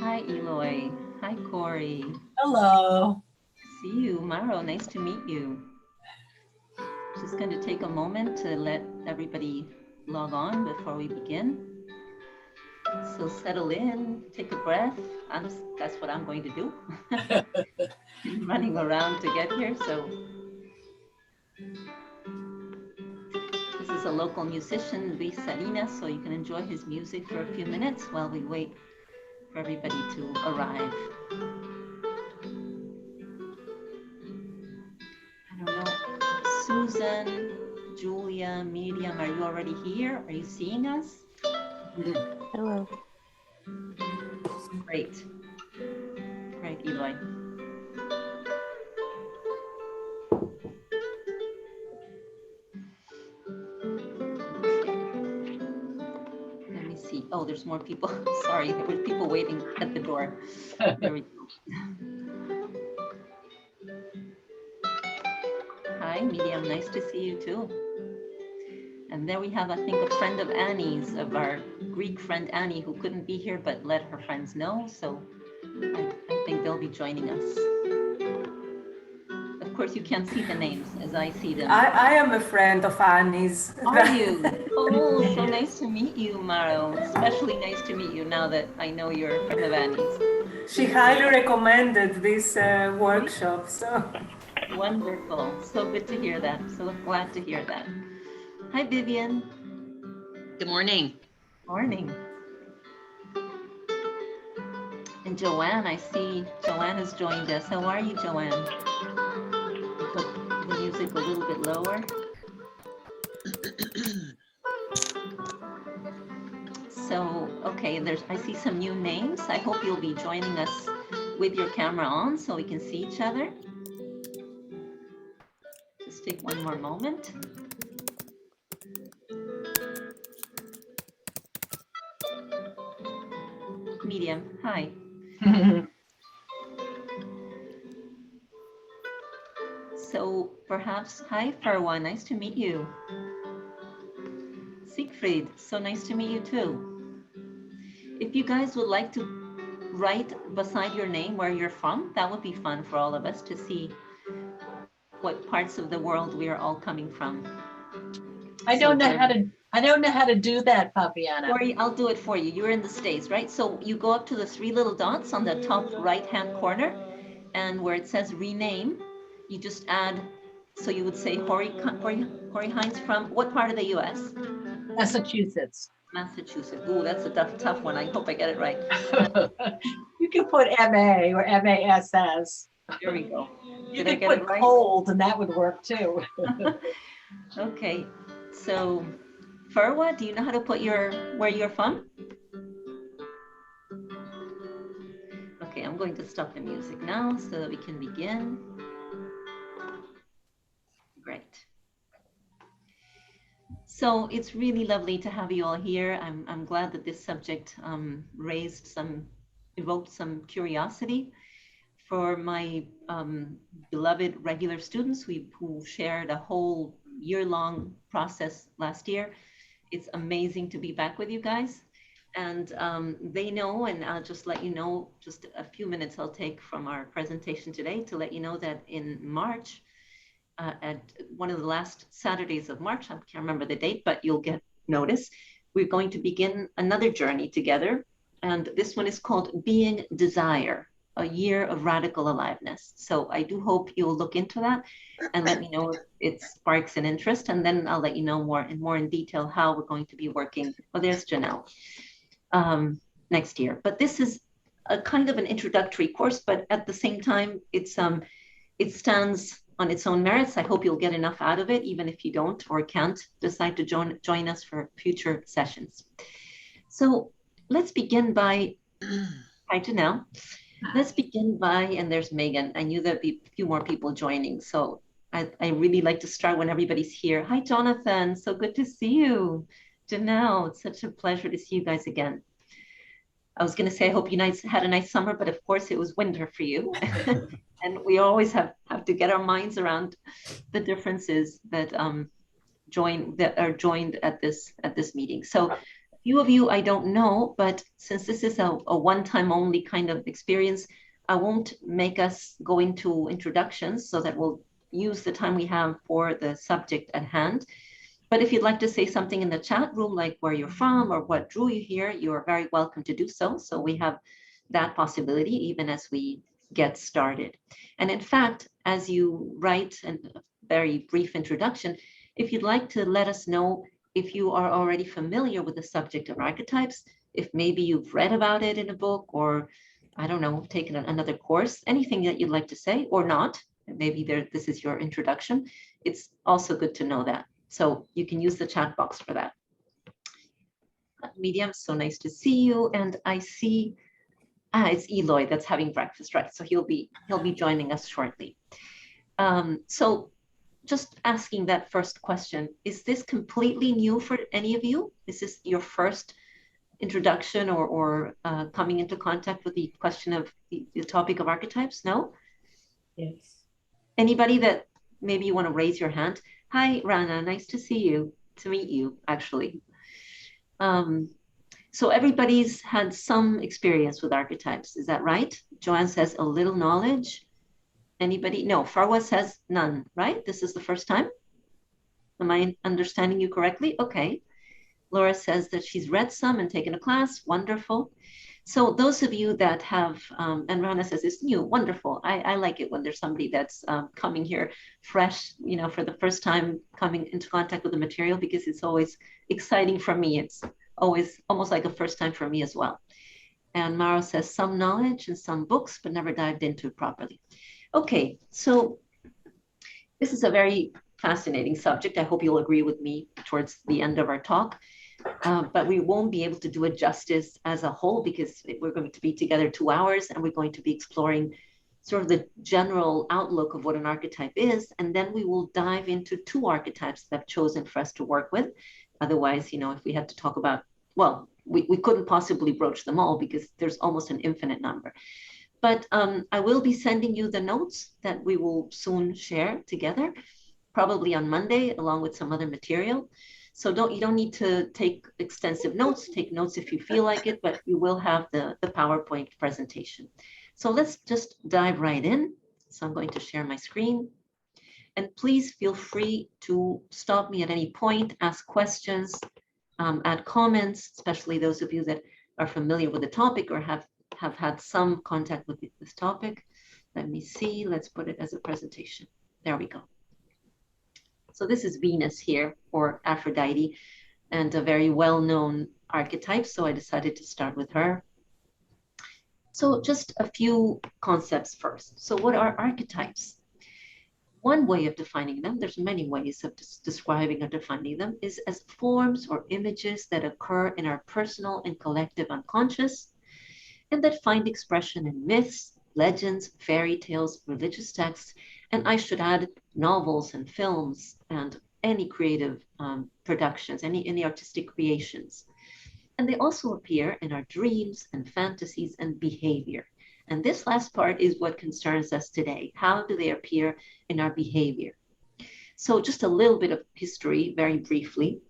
Hi, Eloy. Hi, Corey. Hello. See you, Maro. Nice to meet you. Just going to take a moment to let everybody log on before we begin. So settle in, take a breath. That's what I'm going to do. I'm running around to get here. So this is a local musician, Luis Salinas, so you can enjoy his music for a few minutes while we wait for everybody to arrive. I don't know. Susan, Julia, Miriam, are you already here? Are you seeing us? Hello. Great. Great, Eloy. Let me see. Oh, there's more people. Sorry, there were people waiting at the door. There we go. Hi, Miriam. Nice to see you too. And there we have, I think, a friend of Annie's, of our Greek friend Annie, who couldn't be here but let her friends know. So I think they'll be joining us. Of course, you can't see the names as I see them. I am a friend of Annie's. Are you? Oh, so nice to meet you, Maro. Especially nice to meet you now that I know you're a friend of Annie's. She highly recommended this workshop. So Wonderful. So good to hear that. So glad to hear that. Hi, Vivian. Good morning. Morning. And Joanne, I see Joanne has joined us. How are you, Joanne? Put the music a little bit lower. So, okay, I see some new names. I hope you'll be joining us with your camera on so we can see each other. Just take one more moment. Medium, hi. So perhaps, hi Farwa, nice to meet you. Siegfried, so nice to meet you too. If you guys would like to write beside your name where you're from, that would be fun for all of us to see what parts of the world we are all coming from. I don't know how to do that, Fabiana. Corey, I'll do it for you. You're in the States, right? So you go up to the three little dots on the top right-hand corner, and where it says rename, you just add, so you would say Hori Hines from what part of the US? Massachusetts. Massachusetts. Ooh, that's a tough one. I hope I get it right. You can put MA or MASS. There we go. You could put right? Cold, and that would work too. Okay, so Farwa, do you know how to put where you're from? Okay, I'm going to stop the music now so that we can begin. Great. So it's really lovely to have you all here. I'm glad that this subject evoked some curiosity for my beloved regular students who shared a whole year-long process last year. It's amazing to be back with you guys. And they know, and I'll just let you know, just a few minutes I'll take from our presentation today to let you know that in March, at one of the last Saturdays of March, I can't remember the date, but you'll get notice, we're going to begin another journey together. And this one is called Being Desire, a year of radical aliveness. So I do hope you'll look into that and let me know if it sparks an interest. And then I'll let you know more in detail how we're going to be working. Oh, there's Janelle, next year. But this is a kind of an introductory course, but at the same time, it stands on its own merits. I hope you'll get enough out of it, even if you don't or can't decide to join us for future sessions. So let's begin by, hi Janelle. Let's begin by, and there's Megan. I knew there'd be a few more people joining. So I really like to start when everybody's here. Hi, Jonathan, so good to see you. Janelle, it's such a pleasure to see you guys again. I was gonna say, I hope you guys had a nice summer, but of course it was winter for you. And we always have to get our minds around the differences that are joined at this meeting. So a few of you I don't know, but since this is a one-time only kind of experience, I won't make us go into introductions so that we'll use the time we have for the subject at hand. But if you'd like to say something in the chat room, like where you're from or what drew you here, you are very welcome to do so. So we have that possibility even as we get started. And in fact, as you write a very brief introduction, if you'd like to let us know if you are already familiar with the subject of archetypes, if maybe you've read about it in a book or, I don't know, taken another course, anything that you'd like to say or not, maybe this is your introduction, it's also good to know that. So you can use the chat box for that. Medium, so nice to see you. And I see, it's Eloy that's having breakfast, right? So he'll be joining us shortly. So just asking that first question, is this completely new for any of you? Is this your first introduction or coming into contact with the question of the topic of archetypes? No? Yes. Anybody that maybe you want to raise your hand? Hi, Rana, nice to see you, to meet you, actually. So everybody's had some experience with archetypes, is that right? Joanne says a little knowledge. Anybody? No, Farwa says none, right? This is the first time? Am I understanding you correctly? Okay. Laura says that she's read some and taken a class, wonderful. So those of you that have, and Rana says it's new, wonderful. I like it when there's somebody that's coming here fresh, you know, for the first time coming into contact with the material, because it's always exciting for me. It's always almost like a first time for me as well. And Mara says some knowledge and some books, but never dived into it properly. Okay, so this is a very fascinating subject. I hope you'll agree with me towards the end of our talk. But we won't be able to do it justice as a whole because we're going to be together 2 hours and we're going to be exploring sort of the general outlook of what an archetype is. And then we will dive into 2 archetypes that I've chosen for us to work with. Otherwise, you know, if we had to talk about, well, we couldn't possibly broach them all because there's almost an infinite number. But I will be sending you the notes that we will soon share together, probably on Monday, along with some other material. So you don't need to take extensive notes, take notes if you feel like it, but you will have the PowerPoint presentation. So let's just dive right in. So I'm going to share my screen. And please feel free to stop me at any point, ask questions, add comments, especially those of you that are familiar with the topic or have had some contact with this topic. Let me see, let's put it as a presentation. There we go. So this is Venus here, or Aphrodite, and a very well-known archetype. So I decided to start with her. So just a few concepts first. So what are archetypes? One way of defining them, there's many ways of describing or defining them, is as forms or images that occur in our personal and collective unconscious, and that find expression in myths, legends, fairy tales, religious texts, and I should add novels and films and any creative productions, any artistic creations. And they also appear in our dreams and fantasies and behavior. And this last part is what concerns us today. How do they appear in our behavior? So just a little bit of history, very briefly.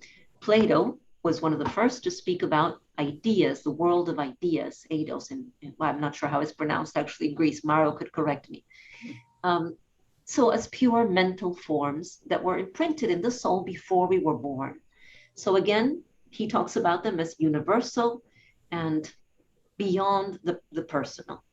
Plato was one of the first to speak about ideas, the world of ideas, eidos, and well, I'm not sure how it's pronounced actually in Greece. Maro could correct me. So as pure mental forms that were imprinted in the soul before we were born. So again, he talks about them as universal and beyond the personal.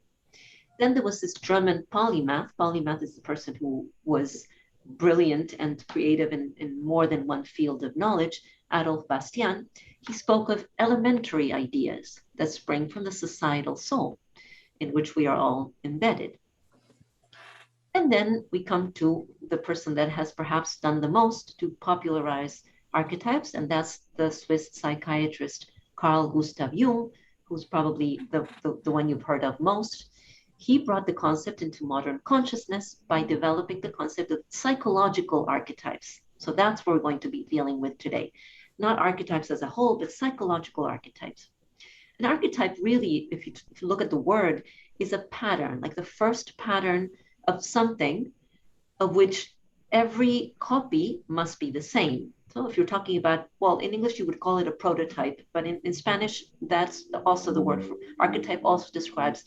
Then there was this German polymath. Polymath is the person who was brilliant and creative in more than one field of knowledge, Adolf Bastian. He spoke of elementary ideas that spring from the societal soul in which we are all embedded. And then we come to the person that has perhaps done the most to popularize archetypes, and that's the Swiss psychiatrist Carl Gustav Jung, who's probably the one you've heard of most. He brought the concept into modern consciousness by developing the concept of psychological archetypes. So that's what we're going to be dealing with today. Not archetypes as a whole, but psychological archetypes. An archetype really, if you look at the word, is a pattern, like the first pattern of something of which every copy must be the same. So if you're talking about, well, in English, you would call it a prototype, but in Spanish, that's also the word for archetype also describes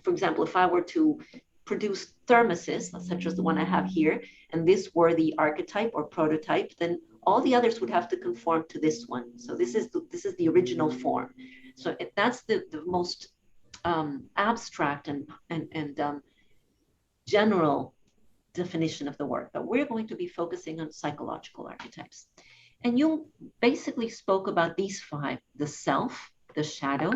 for example, if I were to produce thermoses, such as the one I have here, and this were the archetype or prototype, then all the others would have to conform to this one. So this is the original form. So that's the most abstract and general definition of the word, but we're going to be focusing on psychological archetypes. And Jung basically spoke about these five: the self, the shadow,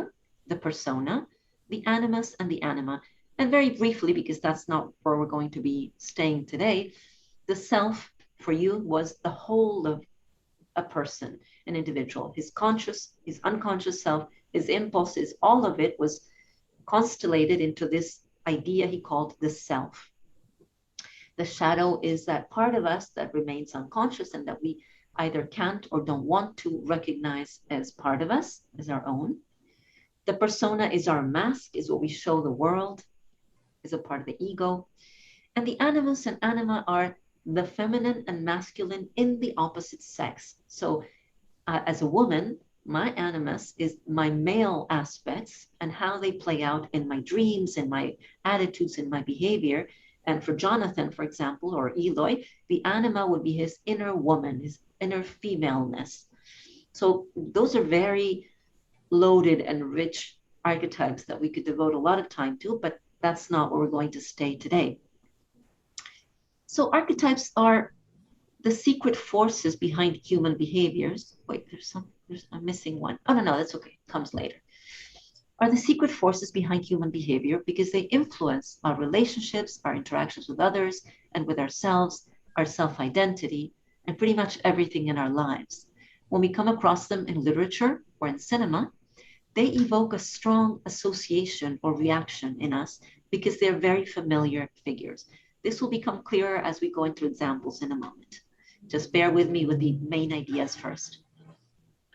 the persona, the animus, and the anima. And very briefly, because that's not where we're going to be staying today, the self for you was the whole of a person, an individual. His conscious, his unconscious self, his impulses, all of it was constellated into this idea he called the self. The shadow is that part of us that remains unconscious and that we either can't or don't want to recognize as part of us, as our own. The persona is our mask, is what we show the world, is a part of the ego. And the animus and anima are the feminine and masculine in the opposite sex. So as a woman, my animus is my male aspects and how they play out in my dreams, in my attitudes, in my behavior. And for Jonathan, for example, or Eloy, the anima would be his inner woman, his inner femaleness. So those are very loaded and rich archetypes that we could devote a lot of time to, but that's not where we're going to stay today. So archetypes are the secret forces behind human behaviors. Wait, I'm missing one. Oh, no, that's okay, it comes later. Are the secret forces behind human behavior because they influence our relationships, our interactions with others, and with ourselves, our self-identity, and pretty much everything in our lives. When we come across them in literature or in cinema, they evoke a strong association or reaction in us because they're very familiar figures. This will become clearer as we go into examples in a moment. Just bear with me with the main ideas first.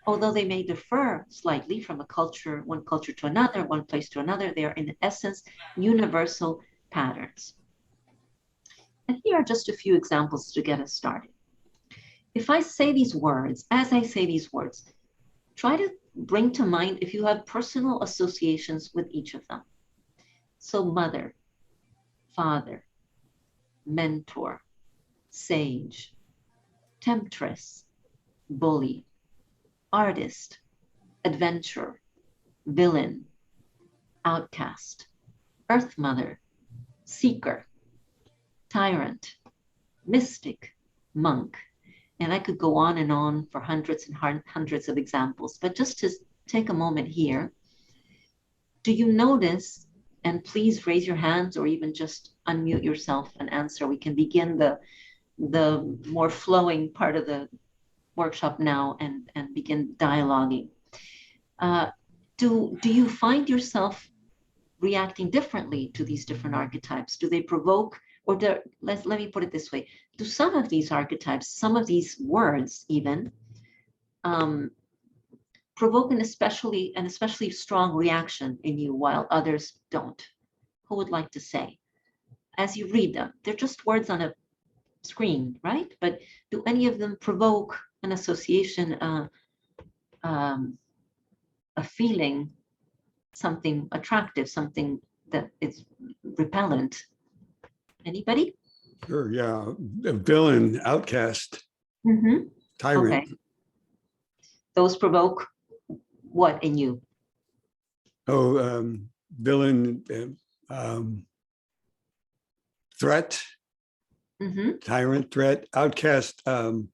Although they may differ slightly from one culture to another, one place to another, they are in essence universal patterns. And here are just a few examples to get us started. If I say these words, as I say these words, try to bring to mind if you have personal associations with each of them. So mother, father, mentor, sage, temptress, bully, artist, adventurer, villain, outcast, earth mother, seeker, tyrant, mystic, monk. And I could go on and on for hundreds and hundreds of examples, but just to take a moment here, do you notice, and please raise your hands or even just unmute yourself and answer. We can begin the more flowing part of the workshop now and begin dialoguing. Do you find yourself reacting differently to these different archetypes? Do they provoke, or let me put it this way, do some of these archetypes, some of these words even, provoke an especially strong reaction in you while others don't? Who would like to say? As you read them, they're just words on a screen, right? But do any of them provoke an association, a feeling, something attractive, something that is repellent? Anybody? Sure, yeah. A villain, outcast, tyrant. Okay. Those provoke what in you? Oh, villain, threat, tyrant, threat, outcast, not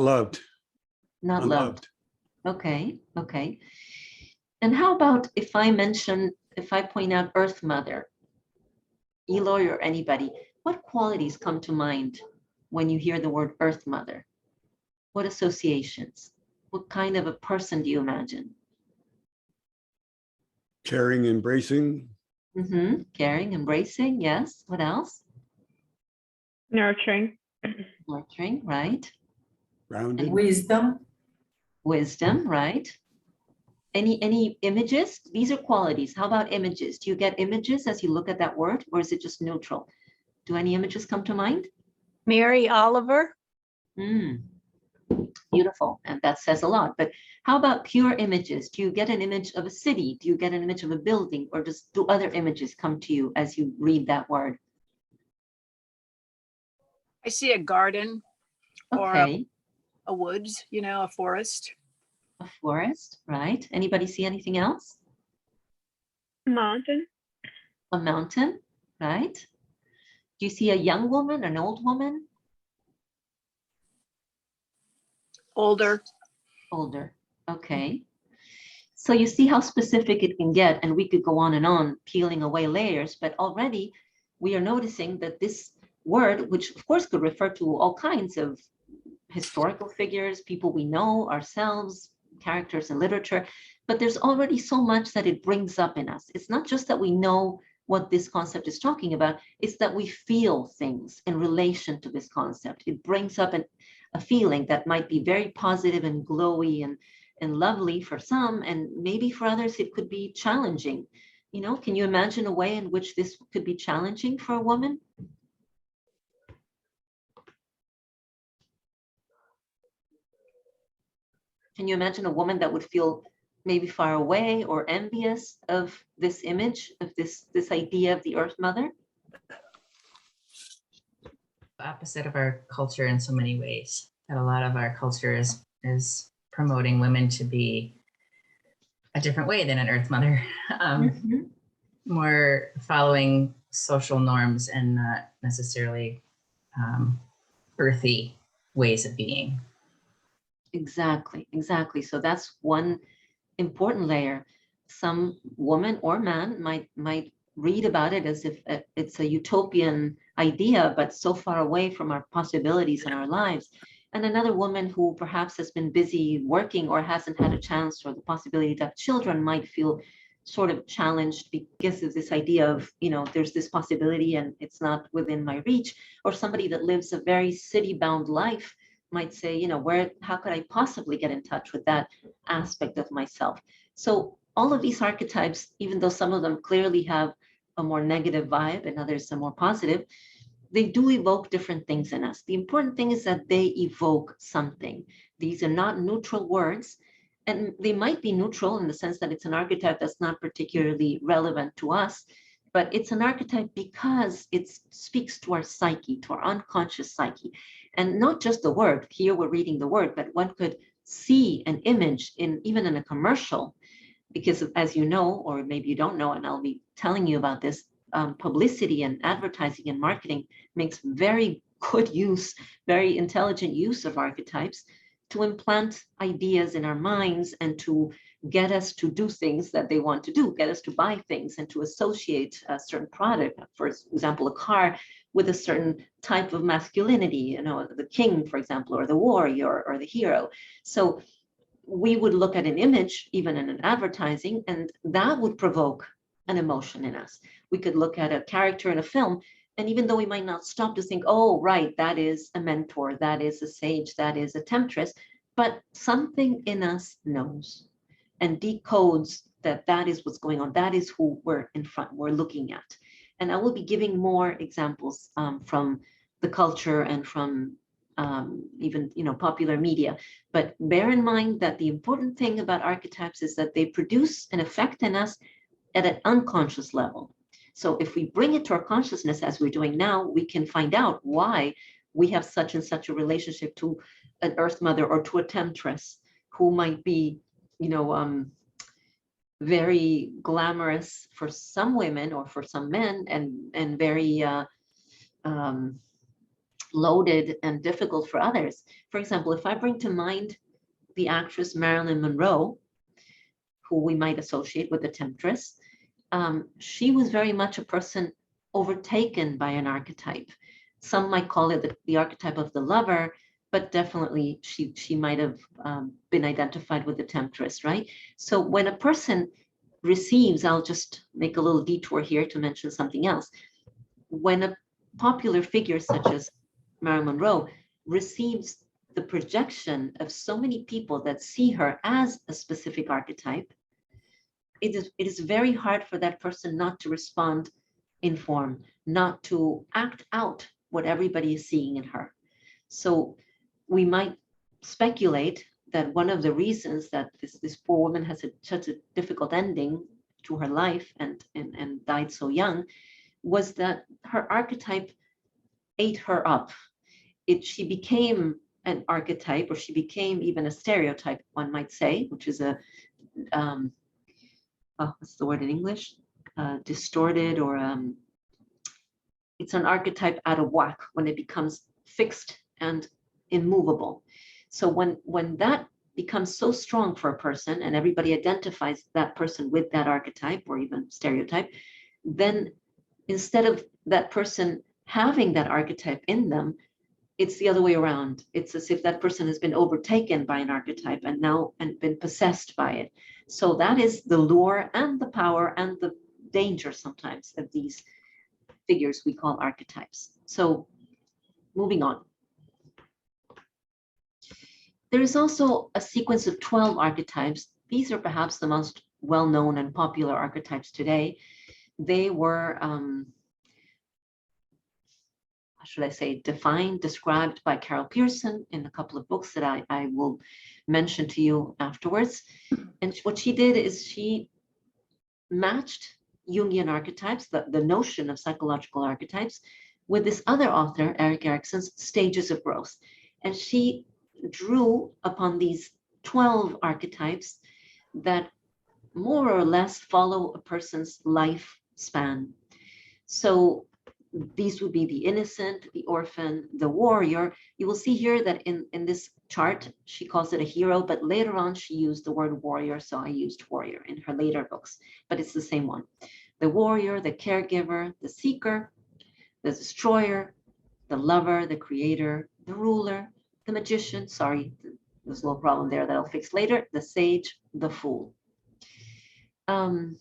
loved. Not loved. Okay. And how about if I point out Earth Mother, Eloy or anybody, what qualities come to mind when you hear the word Earth Mother? What associations? What kind of a person do you imagine? Caring, embracing. Caring, embracing, yes. What else? Nurturing. Nurturing, right. Grounded. And wisdom, right. Any images? These are qualities. How about images? Do you get images as you look at that word, or is it just neutral? Do any images come to mind? Mary Oliver. Mm, beautiful. And that says a lot. But how about pure images? Do you get an image of a city? Do you get an image of a building? Or do other images come to you as you read that word? I see a garden or Okay, a woods, a forest. a forest, right? Anybody see anything else? Mountain. A mountain, right? Do you see a young woman, an old woman? Older. Older, okay. So you see how specific it can get, and we could go on, peeling away layers, but already we are noticing that this word, which of course could refer to all kinds of historical figures, people we know, ourselves, characters in literature, but there's already so much that it brings up in us. It's not just that we know what this concept is talking about, it's that we feel things in relation to this concept. It brings up a feeling that might be very positive and glowy and lovely for some, and maybe for others it could be challenging. Can you imagine a way in which this could be challenging for a woman? Can you imagine a woman that would feel maybe far away or envious of this image, of this idea of the Earth Mother? Opposite of our culture in so many ways. That a lot of our culture is promoting women to be a different way than an Earth Mother, more following social norms and not necessarily earthy ways of being. Exactly. So that's one important layer. Some woman or man might read about it as if it's a utopian idea, but so far away from our possibilities in our lives. And another woman who perhaps has been busy working or hasn't had a chance or the possibility to have children might feel sort of challenged because of this idea of, there's this possibility and it's not within my reach. Or somebody that lives a very city-bound life might say, how could I possibly get in touch with that aspect of myself? So all of these archetypes, even though some of them clearly have a more negative vibe and others are more positive, they do evoke different things in us. The important thing is that they evoke something. These are not neutral words, and they might be neutral in the sense that it's an archetype that's not particularly relevant to us, but it's an archetype because it speaks to our psyche, to our unconscious psyche. And not just the word, here we're reading the word, but one could see an image even in a commercial, because as you know, or maybe you don't know, and I'll be telling you about this, publicity and advertising and marketing makes very good use, very intelligent use of archetypes to implant ideas in our minds and to get us to do things that they want to do, get us to buy things and to associate a certain product, for example, a car, with a certain type of masculinity, the king, for example, or the warrior or the hero. So we would look at an image, even in an advertising, and that would provoke an emotion in us. We could look at a character in a film, and even though we might not stop to think, oh, right, that is a mentor, that is a sage, that is a temptress, but something in us knows and decodes that is what's going on. That is who we're looking at. And I will be giving more examples from the culture and from even popular media. But bear in mind that the important thing about archetypes is that they produce an effect in us at an unconscious level. So if we bring it to our consciousness as we're doing now, we can find out why we have such and such a relationship to an Earth Mother or to a temptress who might be, very glamorous for some women or for some men, and very loaded and difficult for others. For example, if I bring to mind the actress Marilyn Monroe, who we might associate with the temptress, she was very much a person overtaken by an archetype. Some might call it the archetype of the lover, but definitely she might have been identified with the temptress, right? So when a person receives, I'll just make a little detour here to mention something else. When a popular figure such as Marilyn Monroe receives the projection of so many people that see her as a specific archetype, it is very hard for that person not to respond in form, not to act out what everybody is seeing in her. So we might speculate that one of the reasons that this poor woman has such a difficult ending to her life and died so young was that her archetype ate her up. She became an archetype, or she became even a stereotype, one might say, which is a what's the word in English? Distorted, or it's an archetype out of whack when it becomes fixed and immovable. So when that becomes so strong for a person and everybody identifies that person with that archetype or even stereotype, then instead of that person having that archetype in them, it's the other way around. It's as if that person has been overtaken by an archetype and been possessed by it. So that is the lure and the power and the danger sometimes of these figures we call archetypes. So moving on. There is also a sequence of 12 archetypes. These are perhaps the most well-known and popular archetypes today. They were, how should I say, described by Carol Pearson in a couple of books that I will mention to you afterwards. And what she did is she matched Jungian archetypes, the notion of psychological archetypes, with this other author, Erik Erikson's Stages of Growth. And she drew upon these 12 archetypes that more or less follow a person's lifespan. So these would be the innocent, the orphan, the warrior. You will see here that in this chart, she calls it a hero, but later on she used the word warrior, so I used warrior in her later books, but it's the same one. The warrior, the caregiver, the seeker, the destroyer, the lover, the creator, the ruler, the magician, sorry, there's a little problem there that I'll fix later, the sage, the fool. And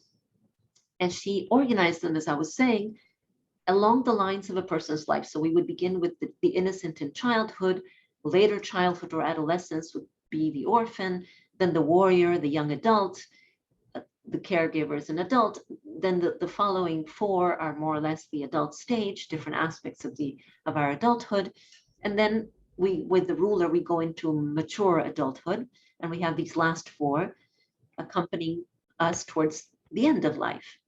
she organized them, as I was saying, along the lines of a person's life. So we would begin with the innocent in childhood, later childhood or adolescence would be the orphan, then the warrior, the young adult, the caregiver is an adult, then the following four are more or less the adult stage, different aspects of our adulthood. And then with the ruler, we go into mature adulthood, and we have these last four accompanying us towards the end of life.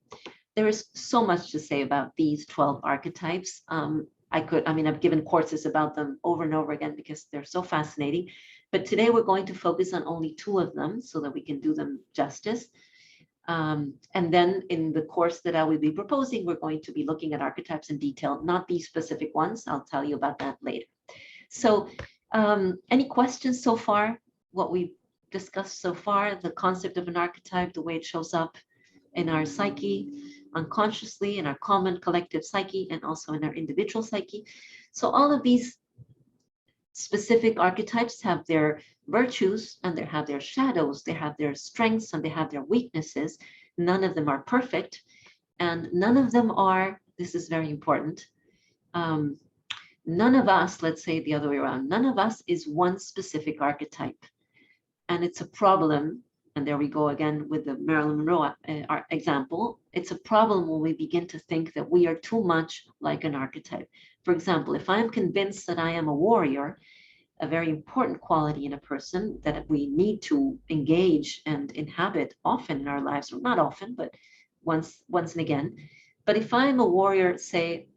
There is so much to say about these 12 archetypes. I've given courses about them over and over again because they're so fascinating. But today we're going to focus on only 2 of them so that we can do them justice. And then in the course that I will be proposing, we're going to be looking at archetypes in detail, not these specific ones. I'll tell you about that later. So any questions so far? What we've discussed so far, the concept of an archetype, the way it shows up in our psyche, unconsciously, in our common collective psyche, and also in our individual psyche. So all of these specific archetypes have their virtues and they have their shadows, they have their strengths and they have their weaknesses. None of them are perfect, and none of them are, this is very important, none of us, let's say the other way around, none of us is one specific archetype. And it's a problem, and there we go again with the Marilyn Monroe example, it's a problem when we begin to think that we are too much like an archetype. For example, if I'm convinced that I am a warrior, a very important quality in a person that we need to engage and inhabit often in our lives, or not often, but once and again. But if I'm a warrior, say,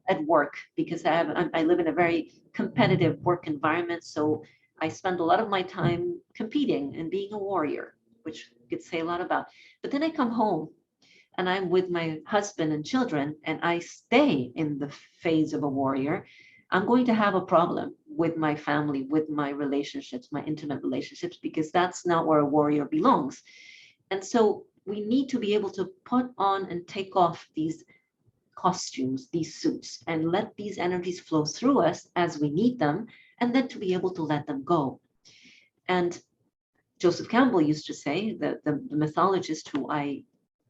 at work, because I live in a very competitive work environment, so I spend a lot of my time competing and being a warrior, which you could say a lot about. But then I come home and I'm with my husband and children and I stay in the phase of a warrior, I'm going to have a problem with my family, with my relationships, my intimate relationships, because that's not where a warrior belongs. And so we need to be able to put on and take off these costumes, these suits, and let these energies flow through us as we need them, and then to be able to let them go. And Joseph Campbell used to say, that the mythologist who I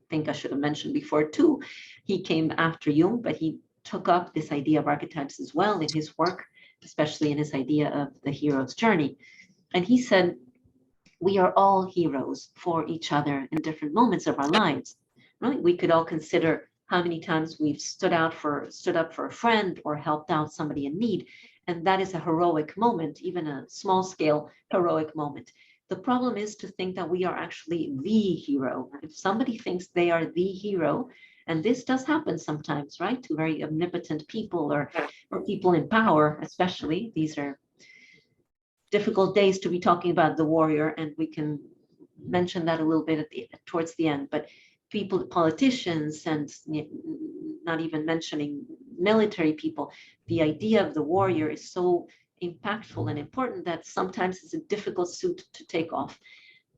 think I should have mentioned before too, he came after Jung, but he took up this idea of archetypes as well in his work, especially in his idea of the hero's journey. And he said, we are all heroes for each other in different moments of our lives, right? We could all consider how many times we've stood up for a friend or helped out somebody in need. And that is a heroic moment, even a small scale heroic moment. The problem is to think that we are actually the hero. If somebody thinks they are the hero, and this does happen sometimes, right, to very omnipotent people or people in power, especially, these are difficult days to be talking about the warrior, and we can mention that a little bit towards the end, but people, politicians, and not even mentioning military people, the idea of the warrior is so impactful and important that sometimes it's a difficult suit to take off.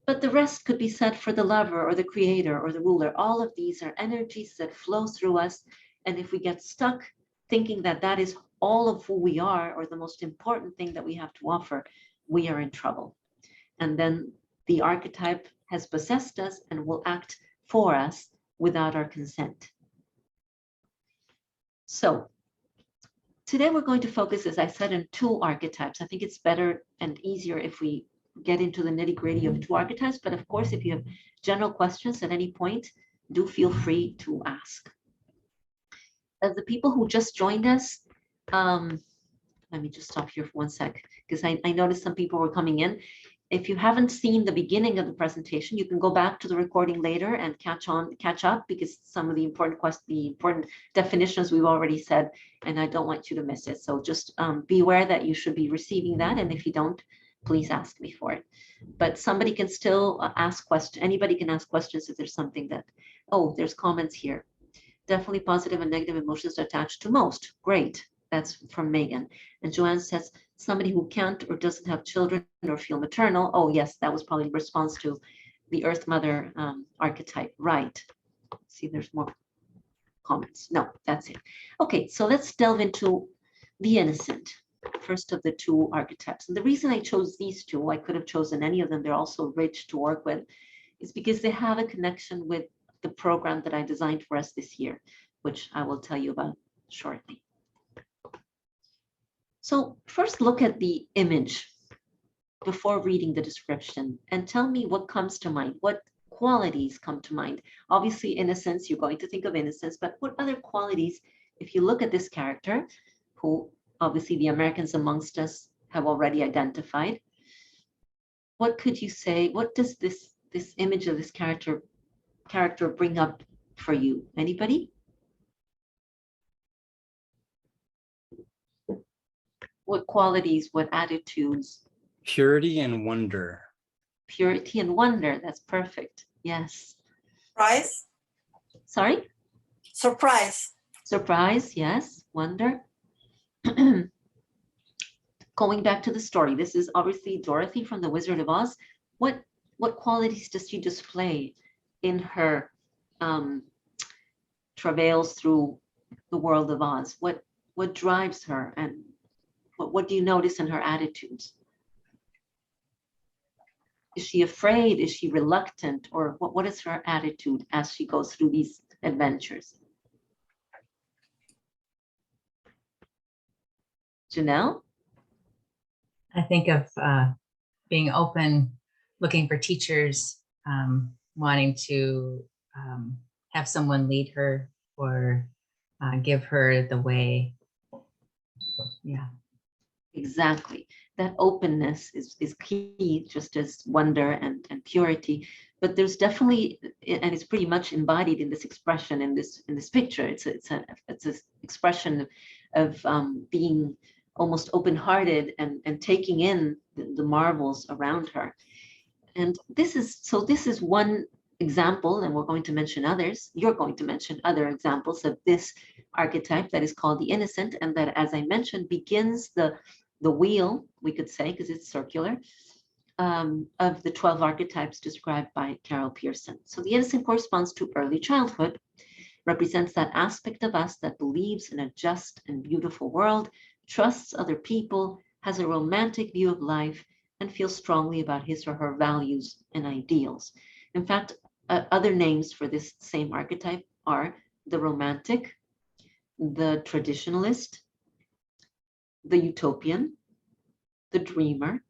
But the rest could be said for the lover or the creator or the ruler. All of these are energies that flow through us. And if we get stuck thinking that that is all of who we are, or the most important thing that we have to offer, we are in trouble. And then the archetype has possessed us and will act for us without our consent. So today we're going to focus, as I said, on 2 archetypes. I think it's better and easier if we get into the nitty-gritty of 2 archetypes. But of course, if you have general questions at any point, do feel free to ask. As the people who just joined us, let me just stop here for 1 sec, because I noticed some people were coming in. If you haven't seen the beginning of the presentation, you can go back to the recording later and catch up, because some of the important definitions we've already said, and I don't want you to miss it. So just be aware that you should be receiving that, and if you don't, please ask me for it. But somebody can still ask questions. Anybody can ask questions if there's something that, oh, there's comments here. Definitely positive and negative emotions attached to most. Great. That's from Megan. And Joanne says, somebody who can't or doesn't have children or feel maternal. Oh, yes, that was probably in response to the Earth Mother archetype. Right. See, there's more comments. No, that's it. Okay, so let's delve into the innocent, first of the 2 archetypes. And the reason I chose these 2, I could have chosen any of them, they're also rich to work with, is because they have a connection with the program that I designed for us this year, which I will tell you about shortly. So first, look at the image before reading the description and tell me what comes to mind, what qualities come to mind. Obviously, innocence, you're going to think of innocence, but what other qualities, if you look at this character, who obviously the Americans amongst us have already identified, what could you say, what does this image of this character bring up for you? Anybody? What qualities, what attitudes? Purity and wonder. Purity and wonder, that's perfect. Yes. Surprise. Sorry? Surprise. Surprise, yes. Wonder. Going back to the story, this is obviously Dorothy from The Wizard of Oz. What qualities does she display in her travails through the world of Oz? What drives her, and what do you notice in her attitudes? Is she afraid? Is she reluctant? Or what is her attitude as she goes through these adventures? Janelle? I think of being open, looking for teachers, wanting to have someone lead her or give her the way. Yeah. Exactly. That openness is key, just as wonder and purity. But there's definitely, and it's pretty much embodied in this expression, in this picture. It's an expression of being almost open-hearted and taking in the marvels around her. And this is one example, and we're going to mention others. You're going to mention other examples of this archetype that is called the innocent, and that, as I mentioned, begins the wheel, we could say, because it's circular, of the 12 archetypes described by Carol Pearson. So the innocent corresponds to early childhood, represents that aspect of us that believes in a just and beautiful world, trusts other people, has a romantic view of life, and feels strongly about his or her values and ideals. In fact, other names for this same archetype are the romantic, the traditionalist, the utopian, the dreamer.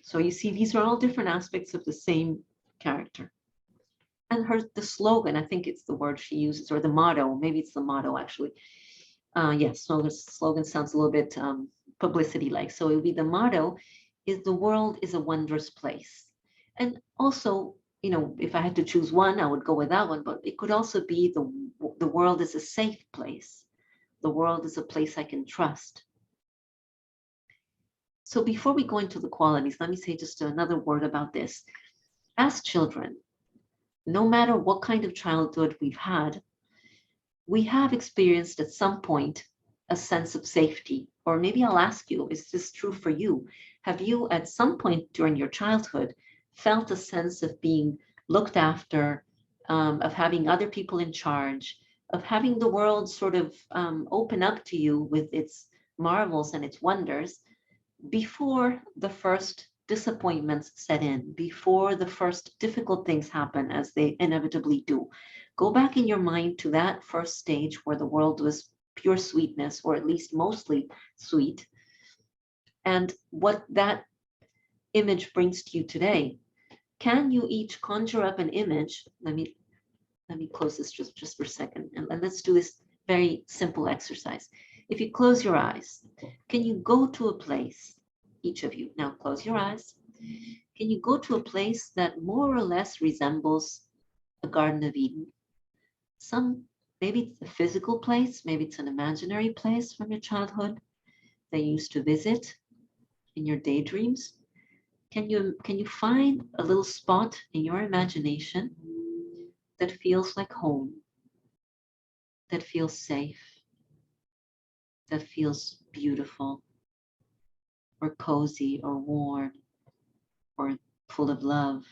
So you see, these are all different aspects of the same character. And the slogan, I think it's the word she uses, or the motto, maybe it's the motto actually. Yes, slogan sounds a little bit publicity like. So it would be the motto is the world is a wondrous place. And also, you know, if I had to choose one, I would go with that one, but it could also be the world is a safe place. The world is a place I can trust. So before we go into the qualities, let me say just another word about this. As children, no matter what kind of childhood we've had, we have experienced at some point a sense of safety. Or maybe I'll ask you, is this true for you? Have you at some point during your childhood felt a sense of being looked after, of having other people in charge, of having the world sort of open up to you with its marvels and its wonders before the first disappointments set in, before the first difficult things happen, as they inevitably do? Go back in your mind to that first stage where the world was pure sweetness, or at least mostly sweet, and what that image brings to you today. Can you each conjure up an image? Let me close this just for a second, and let's do this very simple exercise. If you close your eyes, can you go to a place, each of you, now close your eyes. Can you go to a place that more or less resembles a Garden of Eden? Maybe it's a physical place, maybe it's an imaginary place from your childhood that you used to visit in your daydreams. Can you find a little spot in your imagination that feels like home, that feels safe, that feels beautiful, or cozy, or warm, or full of love?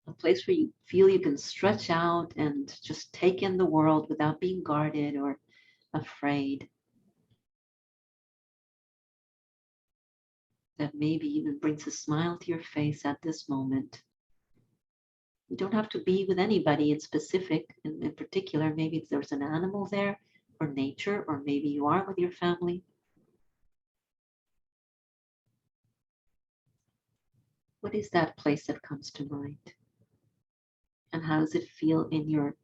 A place where you feel you can stretch out and just take in the world without being guarded or afraid. That maybe even brings a smile to your face at this moment. You don't have to be with anybody in specific, in particular. Maybe there's an animal there, or nature, or maybe you are with your family. What is that place that comes to mind? And how does it feel in your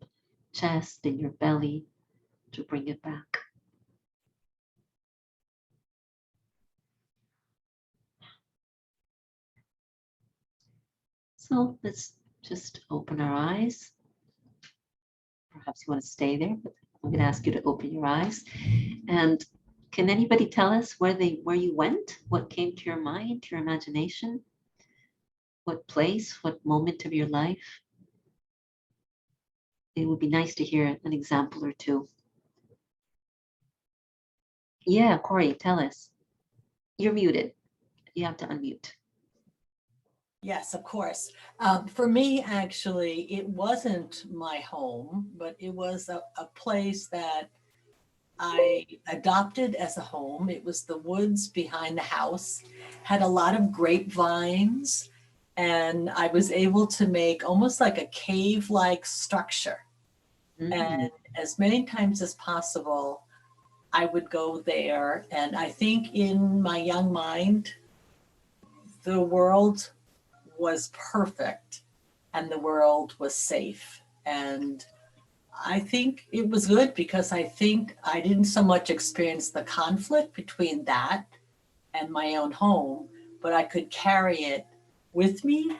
chest, in your belly, to bring it back? So let's just open our eyes. Perhaps you want to stay there, but I'm going to ask you to open your eyes. And can anybody tell us where you went? What came to your mind, to your imagination? What place, what moment of your life? It would be nice to hear an example or two. Yeah, Corey, tell us. You're muted. You have to unmute. Yes, of course. For me, actually, it wasn't my home, but it was a place that I adopted as a home. It was the woods behind the house, had a lot of grapevines, and I was able to make almost like a cave-like structure. And as many times as possible, I would go there. And I think in my young mind, the world was perfect and the world was safe. And I think it was good because I think I didn't so much experience the conflict between that and my own home, but I could carry it with me.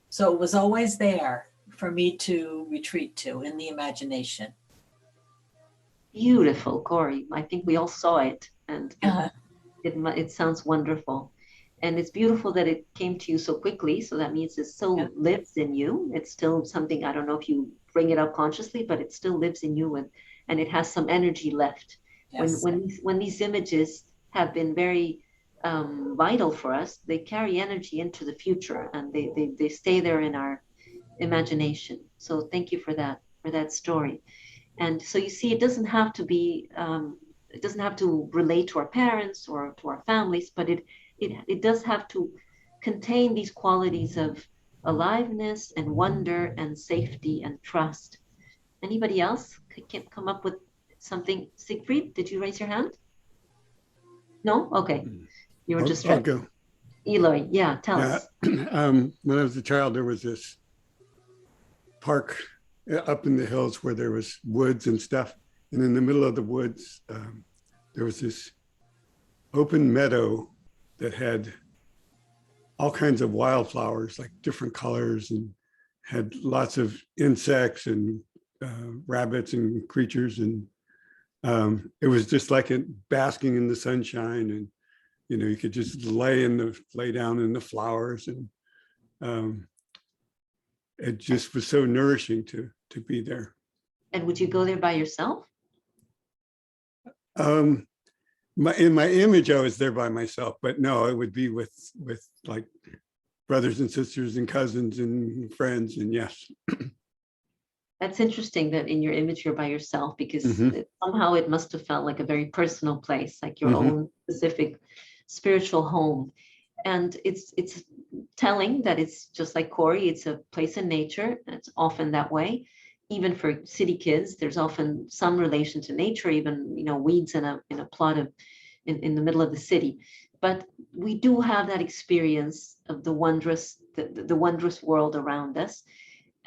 So it was always there for me to retreat to in the imagination. Beautiful, Corey. I think we all saw it, and it sounds wonderful. And it's beautiful that it came to you so quickly. So that means it still lives in you. It's still something, I don't know if you bring it up consciously, but it still lives in you, and it has some energy left. Yes. When these images have been very vital for us, they carry energy into the future, and they stay there in our imagination. So thank you for that story. And so you see, it doesn't have to be, it doesn't have to relate to our parents or to our families, but it does have to contain these qualities of aliveness and wonder and safety and trust. Anybody else can come up with something? Siegfried, did you raise your hand? No? Okay. You were just I'll go. Eloy, yeah, tell us. When I was a child, there was this park up in the hills where there was woods and stuff. And in the middle of the woods, there was this open meadow that had all kinds of wildflowers, like different colors, and had lots of insects and rabbits and creatures. And it was just like basking in the sunshine. And, you know, you could just lay down in the flowers. And it just was so nourishing to be there. And would you go there by yourself? In my image, I was there by myself, but no, it would be with like brothers and sisters and cousins and friends. And yes. That's interesting that in your image you're by yourself, because somehow it must have felt like a very personal place, like your own specific spiritual home. And it's telling that it's just like Corey, it's a place in nature. It's often that way. Even for city kids, there's often some relation to nature, even, you know, weeds in a plot of in the middle of the city. But we do have that experience of the wondrous world around us.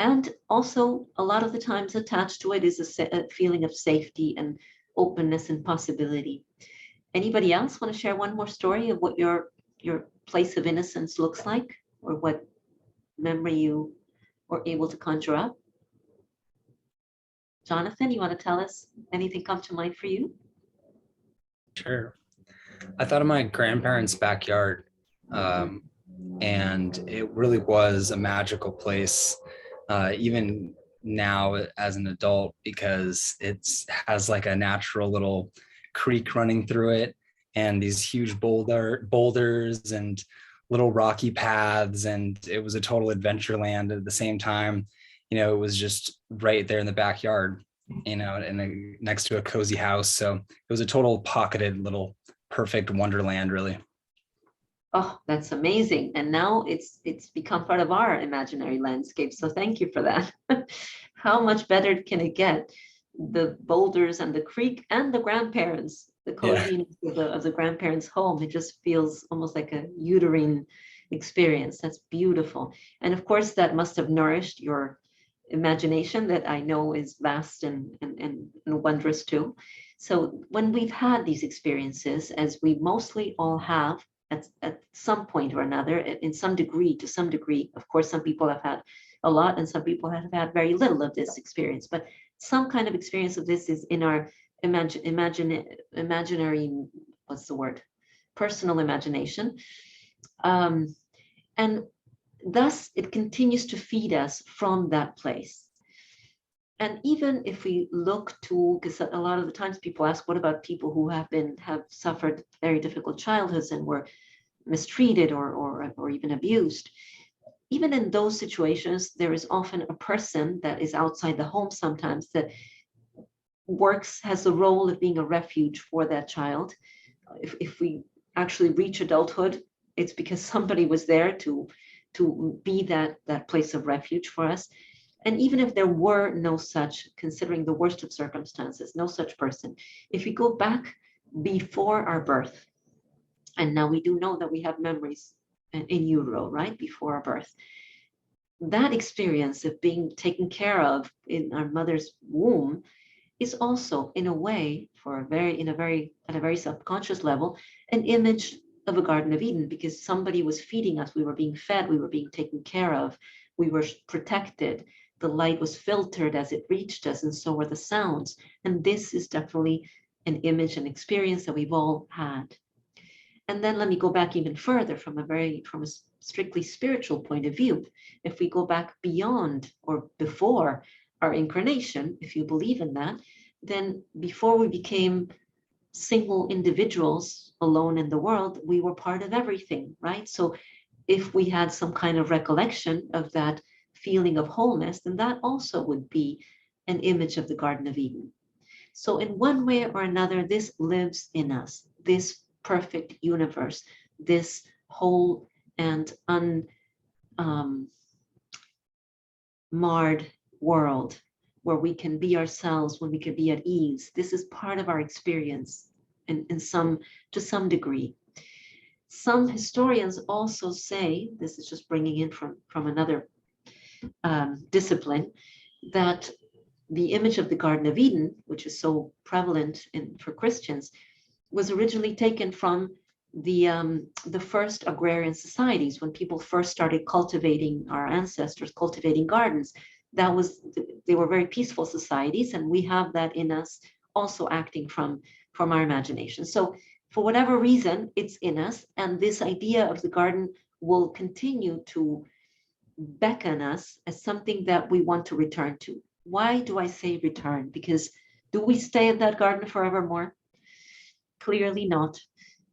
And also a lot of the times attached to it is a feeling of safety and openness and possibility. Anybody else want to share one more story of what your place of innocence looks like, or what memory you were able to conjure up? Jonathan, you want to tell us anything come to mind for you? Sure. I thought of my grandparents' backyard, and it really was a magical place, even now as an adult, because it has like a natural little creek running through it, and these huge boulders and little rocky paths, and it was a total adventure land at the same time. You know, it was just right there in the backyard, you know, and next to a cozy house. So it was a total pocketed little perfect wonderland, really. Oh, that's amazing. And now it's become part of our imaginary landscape. So thank you for that. How much better can it get? The boulders and the creek and the grandparents, the coziness of the grandparents' home. It just feels almost like a uterine experience. That's beautiful. And of course, that must have nourished your imagination, that I know is vast and wondrous too. So when we've had these experiences, as we mostly all have at some point or another, in some degree, to some degree, of course, some people have had a lot and some people have had very little of this experience, but some kind of experience of this is in our imaginary, what's the word? Personal imagination. And thus, it continues to feed us from that place. And even if we look to, because a lot of the times people ask, what about people who have suffered very difficult childhoods and were mistreated or even abused? Even in those situations, there is often a person that is outside the home sometimes that has the role of being a refuge for that child. If we actually reach adulthood, it's because somebody was there to be that place of refuge for us. And even if there were no such, considering the worst of circumstances, no such person, if we go back before our birth, and now we do know that we have memories in utero, right, before our birth, that experience of being taken care of in our mother's womb is also, in a way, at a very subconscious level, an image of a Garden of Eden, because somebody was feeding us, we were being fed, we were being taken care of, we were protected, the light was filtered as it reached us, and so were the sounds. And this is definitely an image and experience that we've all had. And then let me go back even further from a strictly spiritual point of view. If we go back beyond or before our incarnation, if you believe in that, then before we became single individuals alone in the world, we were part of everything, right? So if we had some kind of recollection of that feeling of wholeness, then that also would be an image of the Garden of Eden. So in one way or another, this lives in us, this perfect universe, this whole and unmarred world where we can be ourselves, when we can be at ease. This is part of our experience to some degree. Some historians also say, this is just bringing in from another discipline, that the image of the Garden of Eden, which is so prevalent for Christians, was originally taken from the first agrarian societies, when people first started cultivating, our ancestors cultivating gardens. They were very peaceful societies, and we have that in us, also acting from our imagination. So for whatever reason, it's in us, and this idea of the garden will continue to beckon us as something that we want to return to. Why do I say return? Because do we stay in that garden forevermore? Clearly not.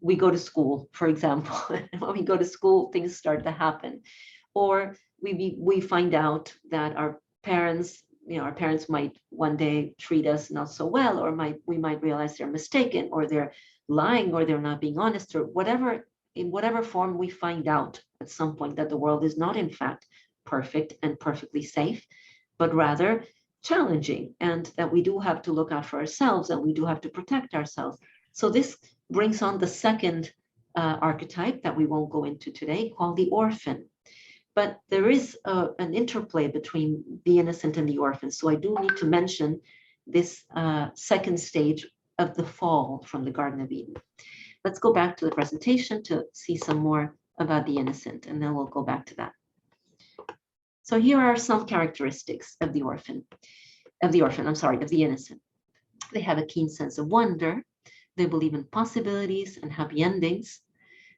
We go to school, for example. When we go to school, things start to happen. Or we find out that our parents might one day treat us not so well, or we might realize they're mistaken, or they're lying, or they're not being honest, or whatever, in whatever form we find out at some point that the world is not in fact perfect and perfectly safe, but rather challenging, and that we do have to look out for ourselves, and we do have to protect ourselves. So this brings on the second archetype that we won't go into today, called the orphan. But there is an interplay between the innocent and the orphan. So I do need to mention this second stage of the fall from the Garden of Eden. Let's go back to the presentation to see some more about the innocent, and then we'll go back to that. So here are some characteristics of the innocent. They have a keen sense of wonder. They believe in possibilities and happy endings.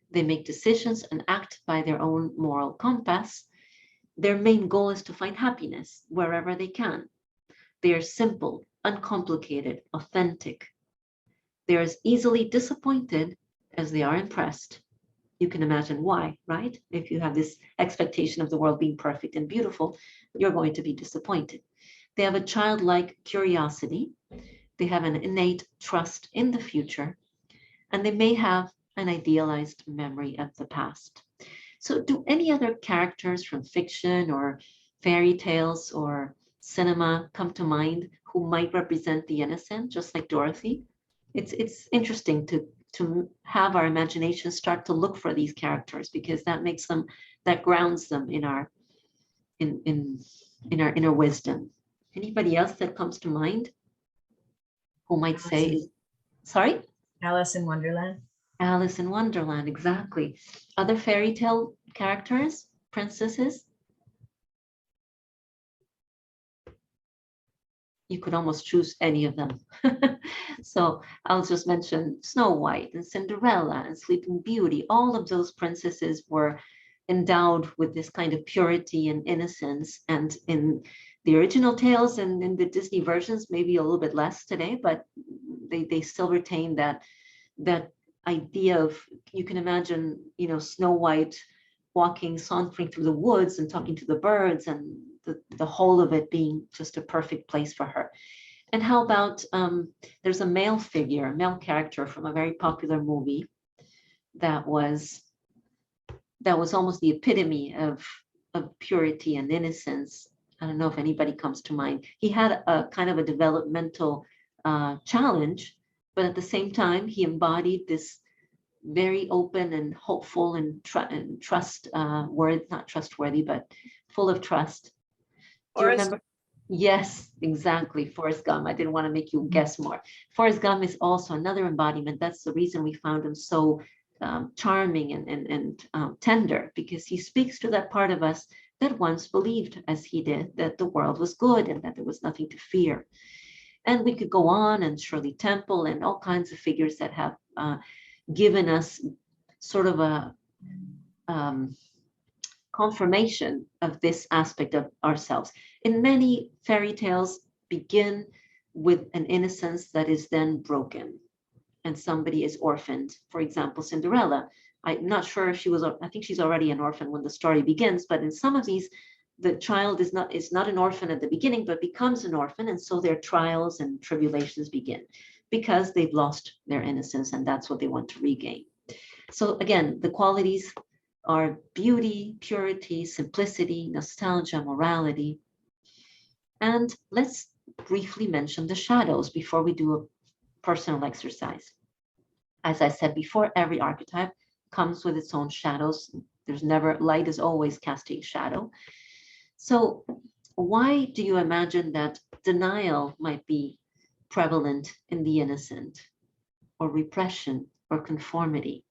They make decisions and act by their own moral compass. Their main goal is to find happiness wherever they can. They are simple, uncomplicated, authentic. They are as easily disappointed as they are impressed. You can imagine why, right? If you have this expectation of the world being perfect and beautiful, you're going to be disappointed. They have a childlike curiosity. They have an innate trust in the future, and they may have an idealized memory of the past. So do any other characters from fiction or fairy tales or cinema come to mind who might represent the innocent, just like Dorothy? It's interesting to have our imagination start to look for these characters, because that grounds them in our inner wisdom. Anybody else that comes to mind who might say, sorry? Alice in Wonderland. Alice in Wonderland, exactly. Other fairy tale characters, princesses? You could almost choose any of them. So I'll just mention Snow White and Cinderella and Sleeping Beauty. All of those princesses were endowed with this kind of purity and innocence. And in the original tales and in the Disney versions, maybe a little bit less today, but they still retain that idea of, you can imagine, Snow White walking, sauntering through the woods and talking to the birds, and the whole of it being just a perfect place for her. And how about, there's a male character from a very popular movie that was almost the epitome of purity and innocence. I don't know if anybody comes to mind. He had a kind of a developmental challenge, but at the same time, he embodied this very open and hopeful and not trustworthy, but full of trust. Do you remember? Yes, exactly. Forrest Gump. I didn't want to make you guess more. Forrest Gump is also another embodiment. That's the reason we found him so charming and tender, because he speaks to that part of us that once believed, as he did, that the world was good and that there was nothing to fear. And we could go on, and Shirley Temple and all kinds of figures that have given us sort of a confirmation of this aspect of ourselves. In many fairy tales begin with an innocence that is then broken, and somebody is orphaned. For example, Cinderella. I'm not sure if I think she's already an orphan when the story begins, but in some of these, the child is not an orphan at the beginning, but becomes an orphan, and so their trials and tribulations begin, because they've lost their innocence, and that's what they want to regain. So again, the qualities are beauty, purity, simplicity, nostalgia, morality. And let's briefly mention the shadows before we do a personal exercise. As I said before, every archetype comes with its own shadows. Light is always casting shadow. So why do you imagine that denial might be prevalent in the innocent, or repression, or conformity?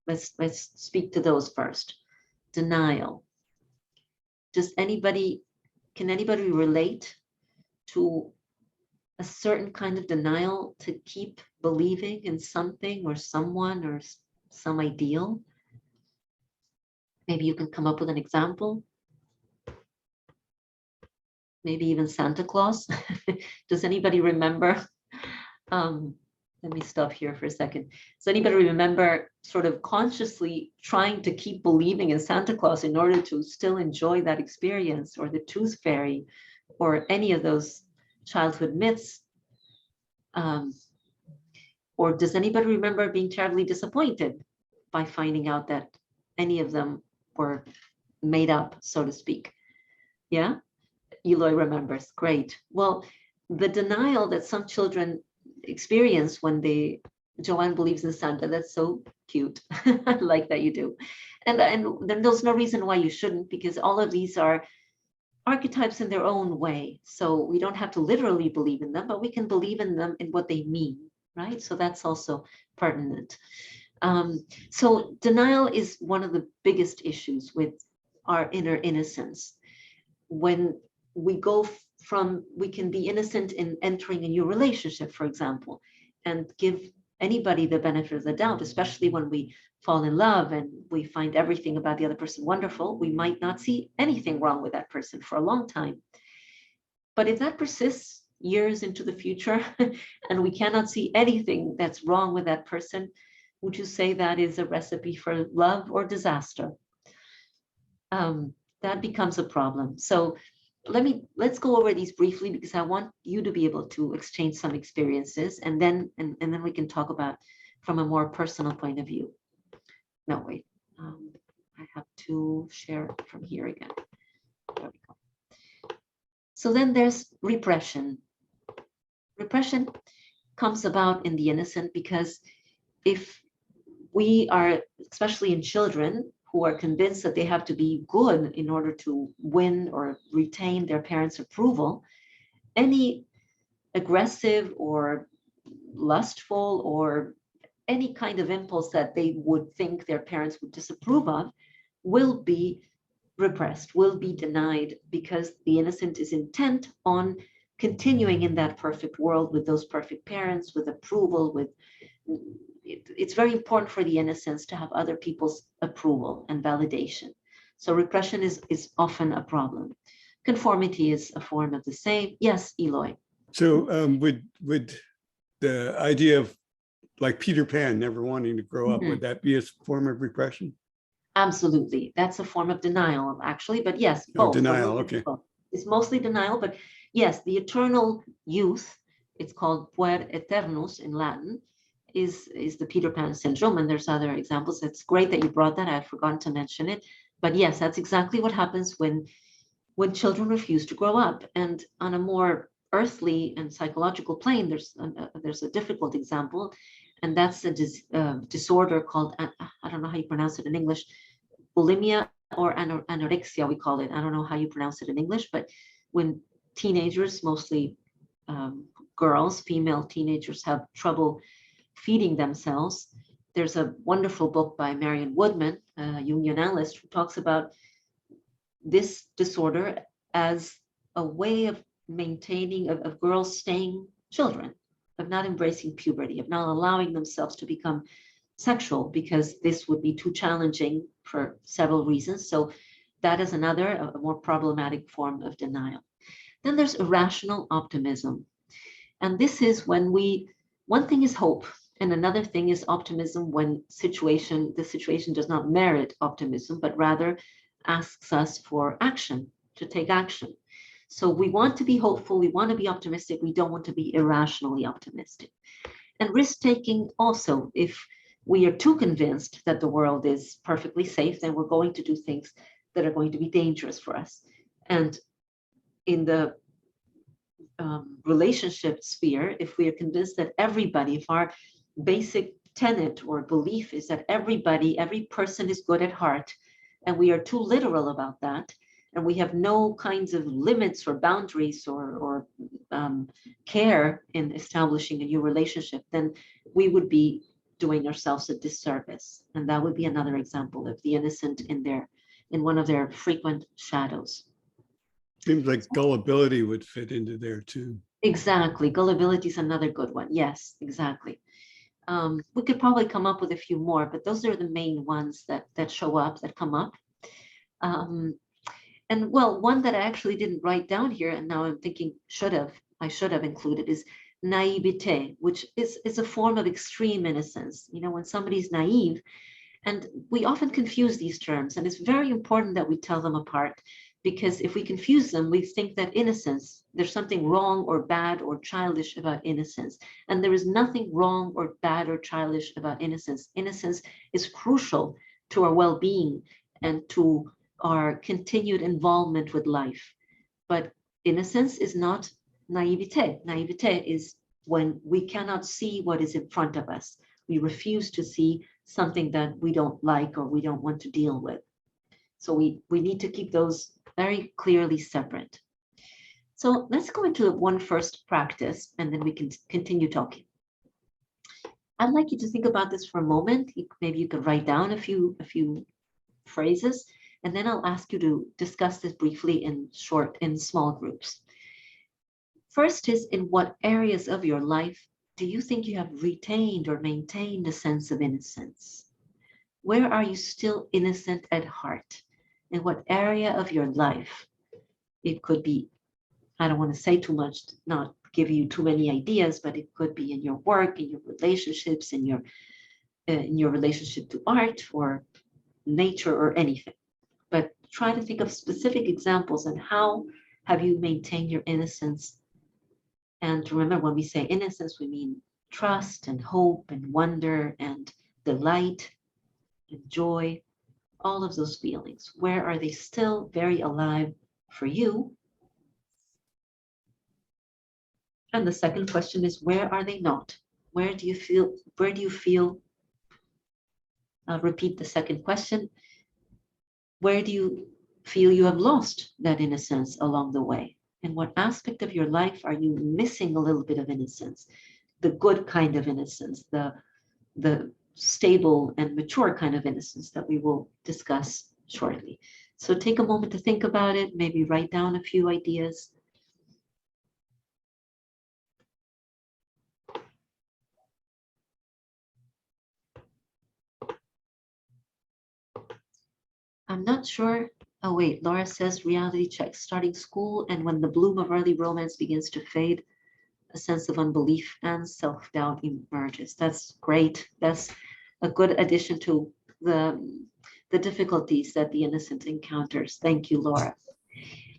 Let's speak to those first. Denial. Can anybody relate to a certain kind of denial to keep believing in something or someone or some ideal? Maybe you can come up with an example. Maybe even Santa Claus. Does anybody remember? Let me stop here for a second. Does anybody remember sort of consciously trying to keep believing in Santa Claus in order to still enjoy that experience, or the Tooth Fairy, or any of those childhood myths? Or does anybody remember being terribly disappointed by finding out that any of them were made up, so to speak? Yeah? Eloy remembers. Great. Well, the denial that some children experience when Joanne believes in Santa, that's so cute. I like that you do. And then there's no reason why you shouldn't, because all of these are archetypes in their own way. So we don't have to literally believe in them, but we can believe in them in what they mean, right? So that's also pertinent. So denial is one of the biggest issues with our inner innocence. When we can be innocent in entering a new relationship, for example, and give anybody the benefit of the doubt, especially when we fall in love and we find everything about the other person wonderful. We might not see anything wrong with that person for a long time. But if that persists years into the future and we cannot see anything that's wrong with that person, would you say that is a recipe for love or disaster? That becomes a problem. So let's go over these briefly, because I want you to be able to exchange some experiences, and then we can talk about from a more personal point of view. No, wait, I have to share from here again. There we go. So then there's repression. Repression comes about in the innocent because if we are, especially in children, who are convinced that they have to be good in order to win or retain their parents' approval, any aggressive or lustful or any kind of impulse that they would think their parents would disapprove of will be repressed, will be denied, because the innocent is intent on continuing in that perfect world with those perfect parents, with approval, with it's very important for the innocence to have other people's approval and validation. So repression is often a problem. Conformity is a form of the same. Yes, Eloy. So would the idea of like Peter Pan never wanting to grow up, would that be a form of repression? Absolutely. That's a form of denial, actually. But yes, both. Denial, okay. Both. It's mostly denial, but yes, the eternal youth, it's called puer eternus in Latin, is the Peter Pan syndrome, and there's other examples. It's great that you brought that. I had forgotten to mention it, but yes, that's exactly what happens when children refuse to grow up. And on a more earthly and psychological plane, there's a difficult example, and that's a disorder called, I don't know how you pronounce it in English, bulimia or anorexia, we call it. I don't know how you pronounce it in English, but when teenagers, mostly girls, female teenagers, have trouble feeding themselves. There's a wonderful book by Marion Woodman, a Jungian analyst, who talks about this disorder as a way of maintaining, of girls staying children, of not embracing puberty, of not allowing themselves to become sexual, because this would be too challenging for several reasons. So that is another, a more problematic form of denial. Then there's irrational optimism. And this is when one thing is hope, and another thing is optimism when the situation does not merit optimism, but rather asks us for action, to take action. So we want to be hopeful, we want to be optimistic, we don't want to be irrationally optimistic. And risk-taking also, if we are too convinced that the world is perfectly safe, then we're going to do things that are going to be dangerous for us. And in the relationship sphere, if we are convinced that everybody, if our basic tenet or belief is that every person is good at heart, and we are too literal about that, and we have no kinds of limits or boundaries or care in establishing a new relationship, then we would be doing ourselves a disservice. And that would be another example of the innocent in one of their frequent shadows. Seems like gullibility would fit into there too. Exactly. Gullibility is another good one. Yes, exactly. We could probably come up with a few more, but those are the main ones that show up, that come up. And well, one that I actually didn't write down here, and now I'm thinking I should have included, is naivete, which is a form of extreme innocence. You know, when somebody's naive, and we often confuse these terms, and it's very important that we tell them apart, because if we confuse them, we think that innocence, there's something wrong or bad or childish about innocence. And there is nothing wrong or bad or childish about innocence. Innocence is crucial to our well-being and to our continued involvement with life. But innocence is not naivete. Naivete is when we cannot see what is in front of us. We refuse to see something that we don't like or we don't want to deal with. So we need to keep those very clearly separate. So let's go into one first practice, and then we can continue talking. I'd like you to think about this for a moment. Maybe you could write down a few phrases, and then I'll ask you to discuss this briefly in small groups. First is, in what areas of your life do you think you have retained or maintained a sense of innocence? Where are you still innocent at heart? In what area of your life? It could be, I don't want to say too much, not give you too many ideas, but it could be in your work, in your relationships, in your relationship to art or nature or anything. But try to think of specific examples and how have you maintained your innocence. And remember, when we say innocence, we mean trust and hope and wonder and delight and joy, all of those feelings. Where are they still very alive for you? And the second question is, where are they not? Where do you feel, repeat the second question. Where do you feel you have lost that innocence along the way? In what aspect of your life are you missing a little bit of innocence? The good kind of innocence, the stable and mature kind of innocence that we will discuss shortly. So take a moment to think about it, maybe write down a few ideas. I'm not sure. Oh wait, Laura says reality check, starting school and when the bloom of early romance begins to fade, a sense of unbelief and self-doubt emerges. That's great. That's a good addition to the difficulties that the innocent encounters. Thank you, Laura.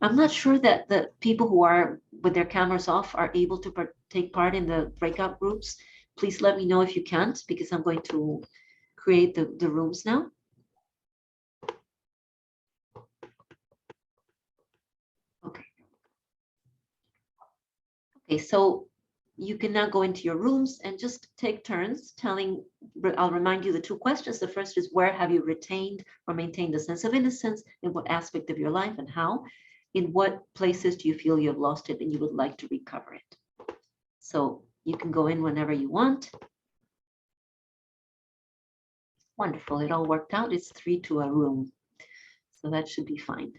I'm not sure that the people who are with their cameras off are able to take part in the breakout groups. Please let me know if you can't, because I'm going to create the rooms now. Okay, so you can now go into your rooms and just take turns telling, I'll remind you the two questions. The first is, where have you retained or maintained a sense of innocence? In what aspect of your life and how? In what places do you feel you have lost it and you would like to recover it? So you can go in whenever you want. Wonderful, it all worked out. It's 3 to a room. So that should be fine.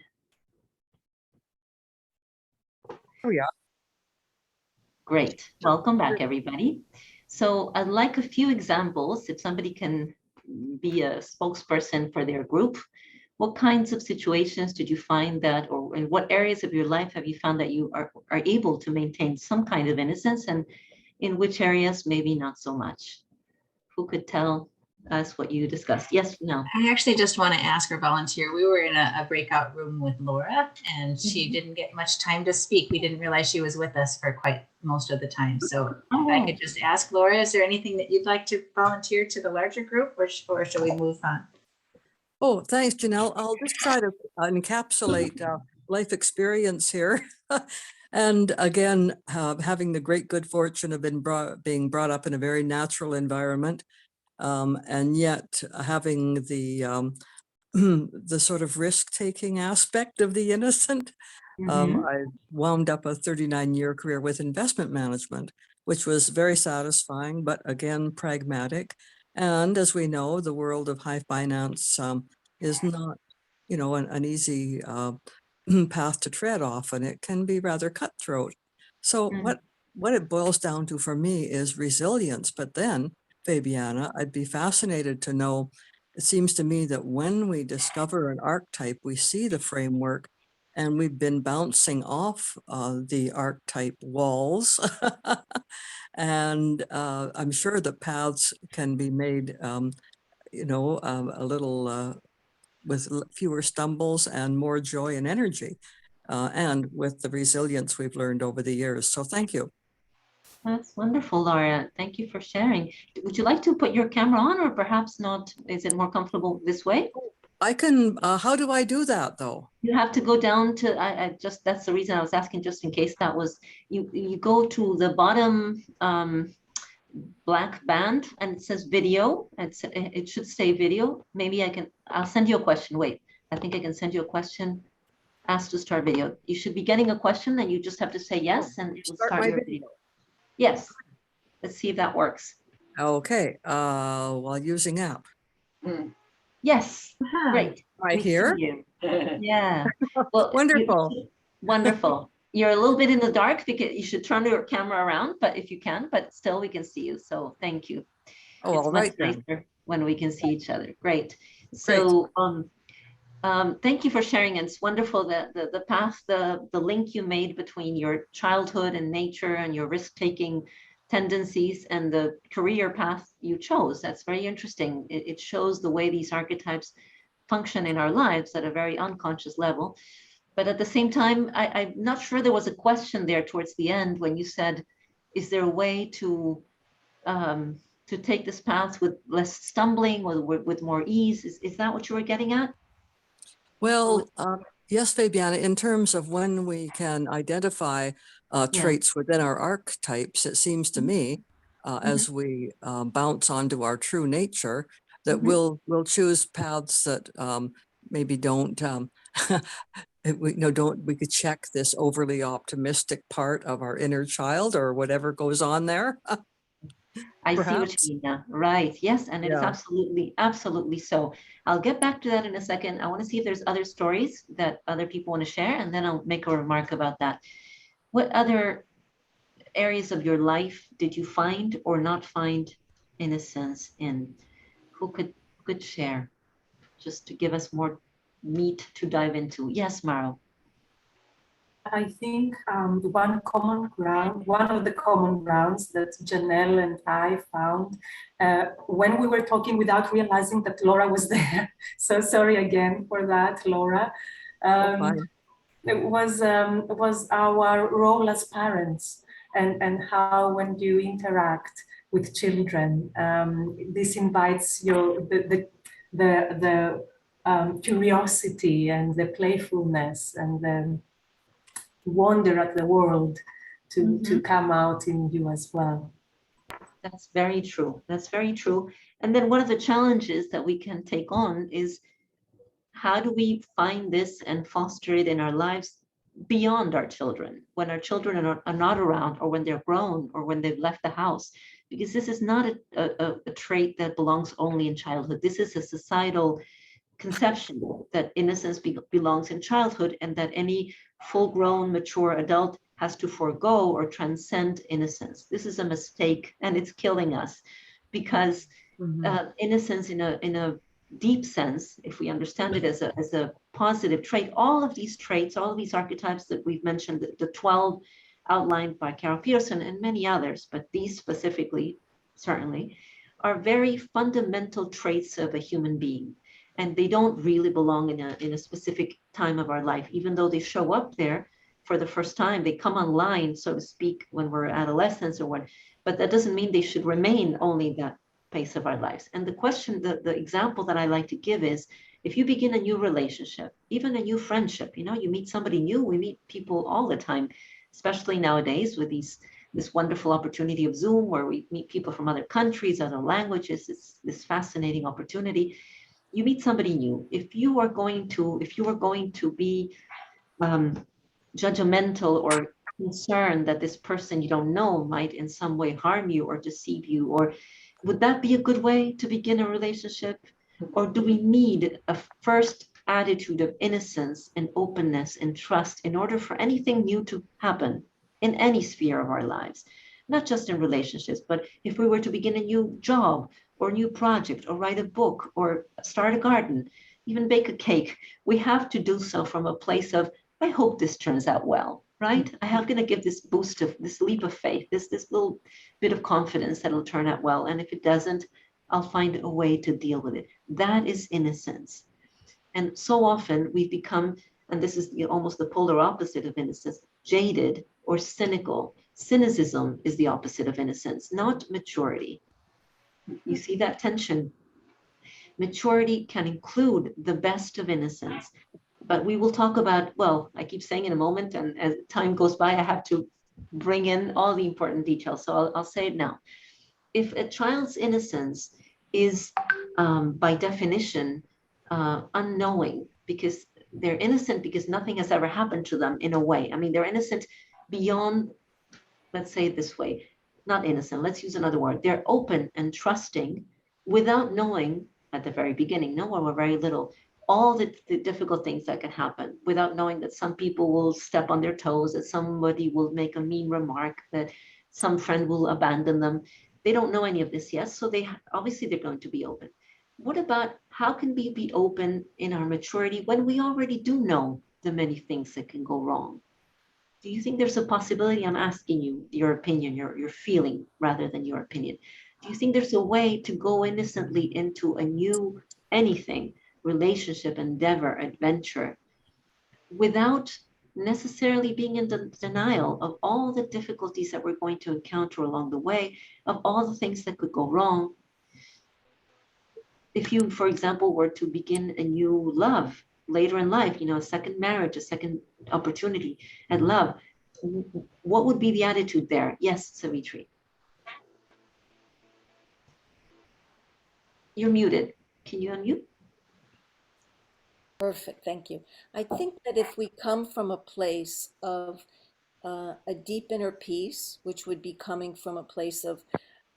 Oh yeah. Great. Welcome back, everybody. So I'd like a few examples, if somebody can be a spokesperson for their group. What kinds of situations did you find that, or in what areas of your life have you found that you are able to maintain some kind of innocence, and in which areas maybe not so much? Who could tell us what you discussed? Yes, no. I actually just want to ask or volunteer. We were in a breakout room with Laura, and she didn't get much time to speak. We didn't realize she was with us for quite most of the time. So if I could just ask Laura, is there anything that you'd like to volunteer to the larger group, or shall we move on? Oh, thanks, Janelle. I'll just try to encapsulate life experience here. And again, having the great good fortune of being brought up in a very natural environment, and yet having the the sort of risk-taking aspect of the innocent. Mhm. I wound up a 39-year career with investment management, which was very satisfying, but again, pragmatic. And as we know, the world of high finance is not, an easy path to tread often. It can be rather cutthroat. So Mm. what it boils down to for me is resilience. But then, Fabiana, I'd be fascinated to know, it seems to me that when we discover an archetype, we see the framework, and we've been bouncing off the archetype walls. And I'm sure that paths can be made, a little with fewer stumbles and more joy and energy, and with the resilience we've learned over the years. So thank you. That's wonderful, Laura. Thank you for sharing. Would you like to put your camera on, or perhaps not? Is it more comfortable this way? I can, how do I do that though? You have to go down to, I just, that's the reason I was asking, just in case that was, you go to the bottom black band and it says video. It should say video. Maybe I'll send you a question. Wait, I think I can send you a question. Ask to start video. You should be getting a question and you just have to say yes and it will start your video. Yes. Let's see if that works. Okay, while using app. Yes, great. Right here? Yeah. Well, wonderful. Wonderful. You're a little bit in the dark because you should turn your camera around, but if you can, but still we can see you. So thank you. Oh, it's all much right then. nicer when we can see each other. Great. So thank you for sharing. It's wonderful that the path, the link you made between your childhood and nature and your risk-taking tendencies and the career path you chose. That's very interesting. It shows the way these archetypes function in our lives at a very unconscious level. But at the same time, I'm not sure there was a question there towards the end when you said, is there a way to take this path with less stumbling or with more ease? Is that what you were getting at? Well, yes, Fabiana, in terms of when we can identify traits within our archetypes, it seems to me, as we bounce onto our true nature, that we'll choose paths that maybe don't, we could check this overly optimistic part of our inner child or whatever goes on there. I see what you mean now. Right. Yes. And it's absolutely, absolutely so. I'll get back to that in a second. I want to see if there's other stories that other people want to share, and then I'll make a remark about that. What other areas of your life did you find or not find innocence in? Who could share just to give us more meat to dive into? Yes, Maro. I think one of the common grounds that Janelle and I found when we were talking without realizing that Laura was there. So sorry again for that, Laura. It was our role as parents and how when you interact with children, this invites the curiosity and the playfulness and the wonder at the world to come out in you as well. That's very true. That's very true. And then one of the challenges that we can take on is, how do we find this and foster it in our lives beyond our children, when our children are not around, or when they're grown, or when they've left the house? Because this is not a trait that belongs only in childhood. This is a societal conception that innocence belongs in childhood, and that any full-grown, mature adult has to forego or transcend innocence. This is a mistake, and it's killing us, because innocence in a deep sense, if we understand it as a positive trait, all of these traits, all of these archetypes that we've mentioned, the 12 outlined by Carol Pearson and many others, but these specifically, certainly, are very fundamental traits of a human being. And they don't really belong in a specific time of our life, even though they show up there for the first time. They come online, so to speak, when we're adolescents or when, but that doesn't mean they should remain only that pace of our lives. And the question, the example that I like to give is, if you begin a new relationship, even a new friendship, you meet somebody new. We meet people all the time, especially nowadays with this wonderful opportunity of Zoom, where we meet people from other countries, other languages. It's this fascinating opportunity. you meet somebody new. If you are going to be judgmental or concerned that this person you don't know might in some way harm you or deceive you, or would that be a good way to begin a relationship? Or do we need a first attitude of innocence and openness and trust in order for anything new to happen in any sphere of our lives? Not just in relationships, but if we were to begin a new job or new project or write a book or start a garden, even bake a cake, we have to do so from a place of, I hope this turns out well, right? I am going to give this boost of this leap of faith, this little bit of confidence that it'll turn out well. And if it doesn't, I'll find a way to deal with it. That is innocence. And so often we've become, and this is almost the polar opposite of innocence, jaded or cynical. Cynicism is the opposite of innocence, not maturity. You see that tension? Maturity can include the best of innocence, but we will talk about, well, I keep saying in a moment, and as time goes by, I have to bring in all the important details. So I'll say it now. If a child's innocence is by definition unknowing, because they're innocent because nothing has ever happened to them in a way. I mean, they're innocent beyond, let's say it this way, not innocent, let's use another word. They're open and trusting without knowing at the very beginning, no one were very little, all the difficult things that can happen, without knowing that some people will step on their toes, that somebody will make a mean remark, that some friend will abandon them. They don't know any of this yet, so obviously they're going to be open. What about how can we be open in our maturity when we already do know the many things that can go wrong? Do you think there's a possibility? I'm asking you your opinion, your feeling rather than your opinion. Do you think there's a way to go innocently into a new anything, relationship, endeavor, adventure, without necessarily being in denial of all the difficulties that we're going to encounter along the way, of all the things that could go wrong? If you, for example, were to begin a new love later in life, a second marriage, a second opportunity at love, what would be the attitude there? Yes, Savitri. You're muted. Can you unmute? Perfect, thank you. I think that if we come from a place of a deep inner peace, which would be coming from a place of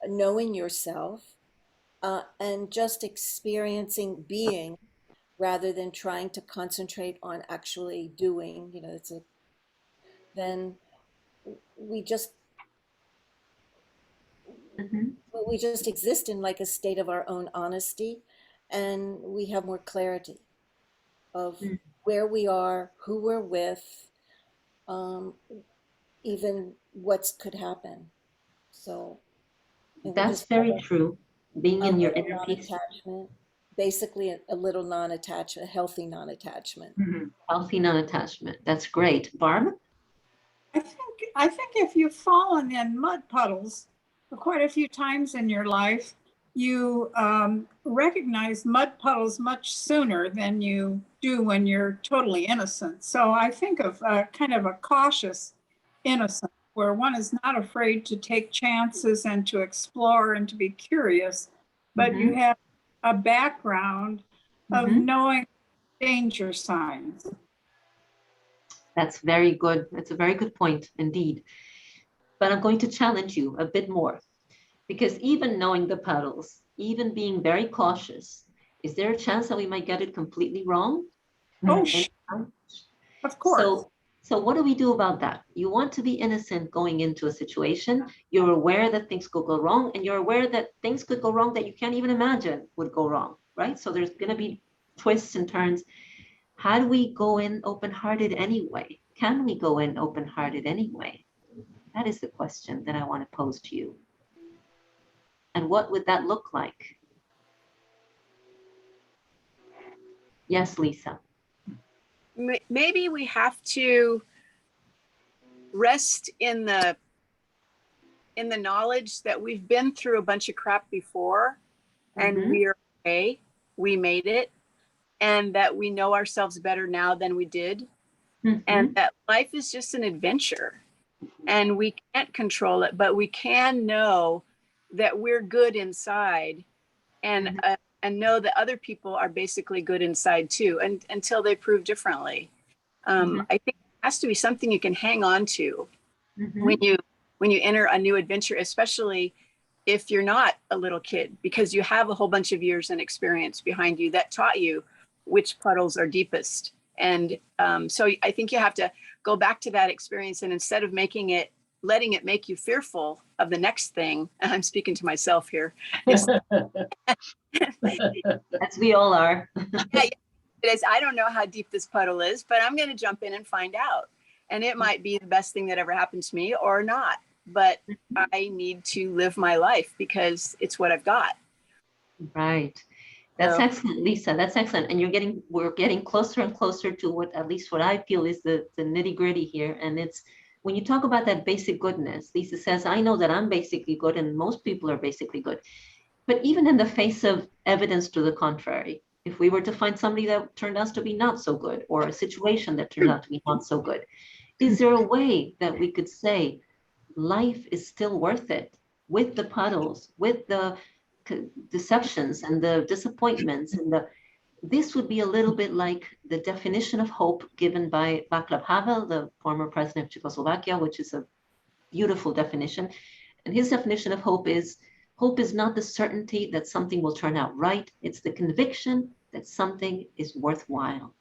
knowing yourself and just experiencing being rather than trying to concentrate on actually doing, then we just we just exist in like a state of our own honesty, and we have more clarity of where we are, who we're with, even what could happen. So that's very true. Being in your inner peace. Basically a little non-attachment, a healthy non-attachment. Healthy non-attachment. That's great. Barb? I think if you've fallen in mud puddles quite a few times in your life, you recognize mud puddles much sooner than you do when you're totally innocent. So I think of kind of a cautious innocence where one is not afraid to take chances and to explore and to be curious, but you have a background of knowing danger signs. That's very good. That's a very good point indeed. But I'm going to challenge you a bit more, because even knowing the puddles, even being very cautious, is there a chance that we might get it completely wrong? Oh, of course. So what do we do about that? You want to be innocent going into a situation. You're aware that things could go wrong, and you're aware that things could go wrong that you can't even imagine would go wrong, right? So there's going to be twists and turns. How do we go in open-hearted anyway? Can we go in open-hearted anyway? That is the question that I want to pose to you. And what would that look like? Yes, Lisa. Maybe we have to rest in the knowledge that we've been through a bunch of crap before, and we're okay, we made it, and that we know ourselves better now than we did, and that life is just an adventure, and we can't control it, but we can know that we're good inside, and and know that other people are basically good inside too, and until they prove differently. I think it has to be something you can hang on to when you enter a new adventure, especially if you're not a little kid, because you have a whole bunch of years and experience behind you that taught you which puddles are deepest. And so I think you have to go back to that experience, and instead of letting it make you fearful of the next thing, and I'm speaking to myself here. As we all are. Yeah, it is. I don't know how deep this puddle is, but I'm going to jump in and find out. And it might be the best thing that ever happened to me or not, but I need to live my life because it's what I've got. Right. That's So, excellent, Lisa. That's excellent. And we're getting closer and closer to what, at least what I feel is the nitty gritty here. And it's when you talk about that basic goodness, Lisa says, I know that I'm basically good and most people are basically good. But even in the face of evidence to the contrary, if we were to find somebody that turned out to be not so good, or a situation that turned out to be not so good, is there a way that we could say life is still worth it with the puddles, with the deceptions and the disappointments, and this would be a little bit like the definition of hope given by Václav Havel, the former president of Czechoslovakia, which is a beautiful definition. And his definition of hope is not the certainty that something will turn out right. It's the conviction that something is worthwhile.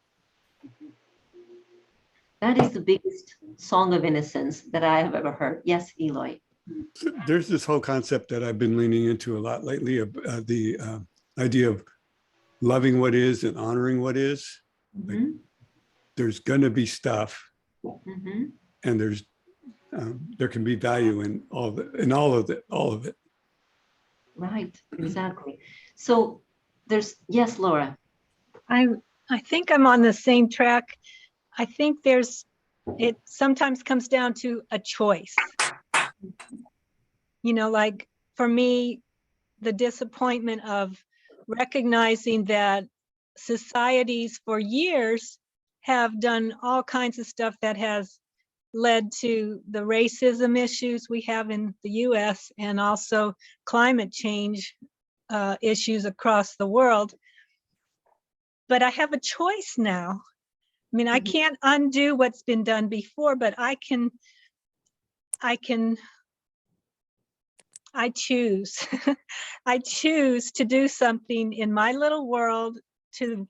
That is the biggest song of innocence that I have ever heard. Yes, Eloy. There's this whole concept that I've been leaning into a lot lately of the idea of loving what is and honoring what is. Like, there's going to be stuff, and there can be value in all of it. Right, exactly. So yes, Laura. I think I'm on the same track. I think it sometimes comes down to a choice. Like for me, the disappointment of recognizing that societies for years have done all kinds of stuff that has led to the racism issues we have in the US and also climate change issues across the world. But I have a choice now. I mean, I can't undo what's been done before, but I choose. I choose to do something in my little world to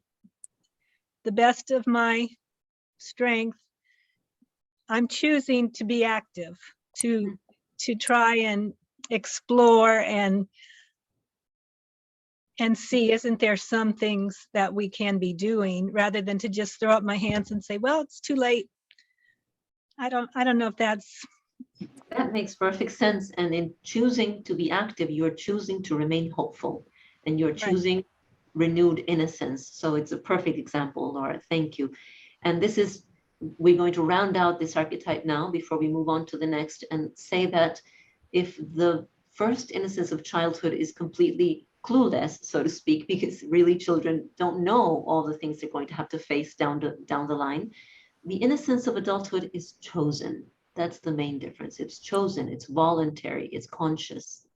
the best of my strength. I'm choosing to be active, to try and explore and see, isn't there some things that we can be doing, rather than to just throw up my hands and say, well, it's too late. I don't know if that makes perfect sense. And in choosing to be active, you're choosing to remain hopeful, and you're choosing renewed innocence. So it's a perfect example, Laura. Thank you. And we're going to round out this archetype now before we move on to the next, and say that if the first innocence of childhood is completely clueless, so to speak, because really children don't know all the things they're going to have to face down the line, the innocence of adulthood is chosen. That's the main difference. It's chosen, it's voluntary, it's conscious.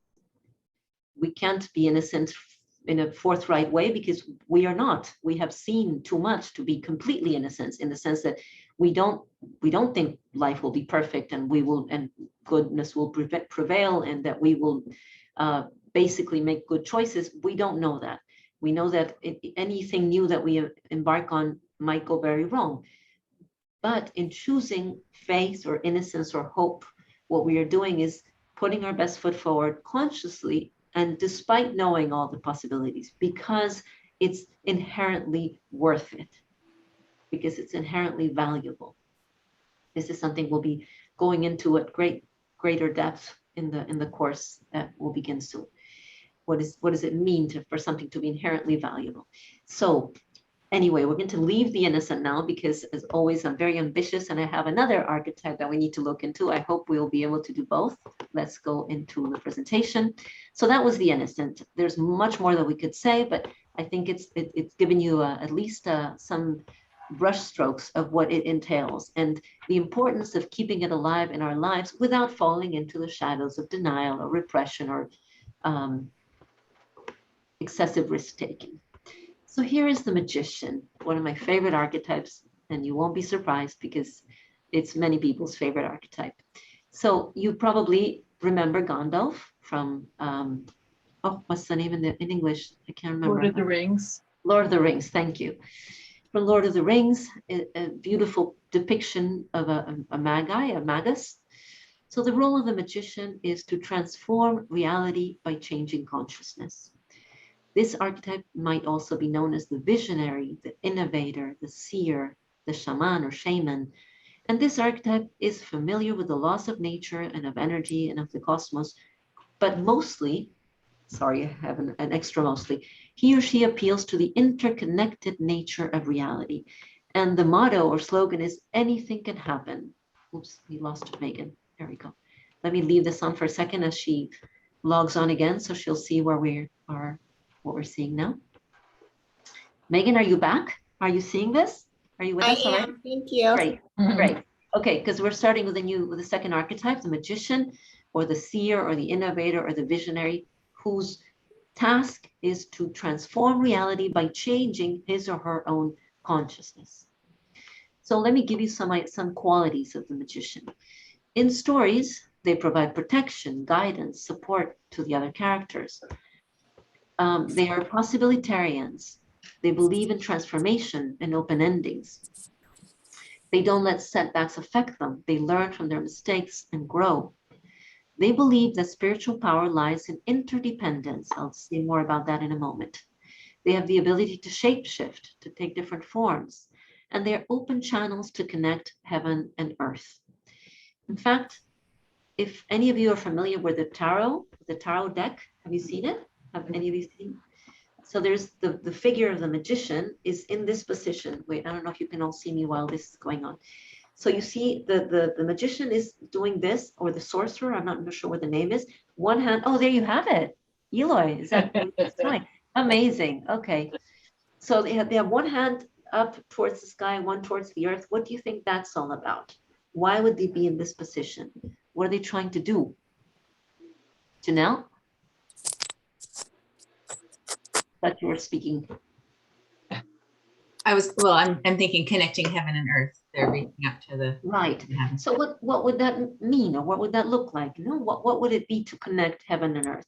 We can't be innocent in a forthright way because we are not. We have seen too much to be completely innocent, in the sense that we don't think life will be perfect and goodness will prevail, and that we will basically make good choices. We don't know that. We know that anything new that we embark on might go very wrong. But in choosing faith or innocence or hope, what we are doing is putting our best foot forward consciously, and despite knowing all the possibilities, because it's inherently worth it, because it's inherently valuable. This is something we'll be going into at greater depth in the course that will begin soon. What does it mean for something to be inherently valuable? So anyway, we're going to leave the innocent now, because as always, I'm very ambitious and I have another archetype that we need to look into. I hope we'll be able to do both. Let's go into the presentation. So that was the innocent. There's much more that we could say, but I think it's given you at least some brush strokes of what it entails, and the importance of keeping it alive in our lives without falling into the shadows of denial or repression or excessive risk-taking. So here is the magician, one of my favorite archetypes, and you won't be surprised because it's many people's favorite archetype. So you probably remember Gandalf from, oh, what's the name in English? I can't remember. Lord of the Rings. Lord of the Rings, thank you. From Lord of the Rings, a beautiful depiction of a magi, a magus. So the role of the magician is to transform reality by changing consciousness. This archetype might also be known as the visionary, the innovator, the seer, the shaman or shaman. And this archetype is familiar with the laws of nature and of energy and of the cosmos, but mostly, sorry, I have an extra mostly, he or she appeals to the interconnected nature of reality. And the motto or slogan is anything can happen. Oops, we lost Megan. There we go. Let me leave this on for a second as she logs on again so she'll see where we are, what we're seeing now. Megan, are you back? Are you seeing this? Are you with us already? Thank you. Great, great. Okay, because we're starting with the second archetype, the magician or the seer or the innovator or the visionary, whose task is to transform reality by changing his or her own consciousness. So let me give you some qualities of the magician. In stories, they provide protection, guidance, support to the other characters. They are possibilitarians. They believe in transformation and open endings. They don't let setbacks affect them. They learn from their mistakes and grow. They believe that spiritual power lies in interdependence. I'll say more about that in a moment. They have the ability to shapeshift, to take different forms, and they're open channels to connect heaven and earth. In fact, if any of you are familiar with the tarot deck, have you seen it? Have any of you seen it? So there's the figure of the magician is in this position. Wait, I don't know if you can all see me while this is going on. So you see the magician is doing this, or the sorcerer, I'm not sure what the name is. One hand, oh, there you have it. Eloy, is that that's right? Amazing, okay. So they have one hand up towards the sky, one towards the earth. What do you think that's all about? Why would they be in this position? What are they trying to do? Janelle? That you were speaking. I'm thinking connecting heaven and earth. They're reaching up to the right. Heaven. So what would that mean, or what would that look like? You know, what would it be to connect heaven and earth?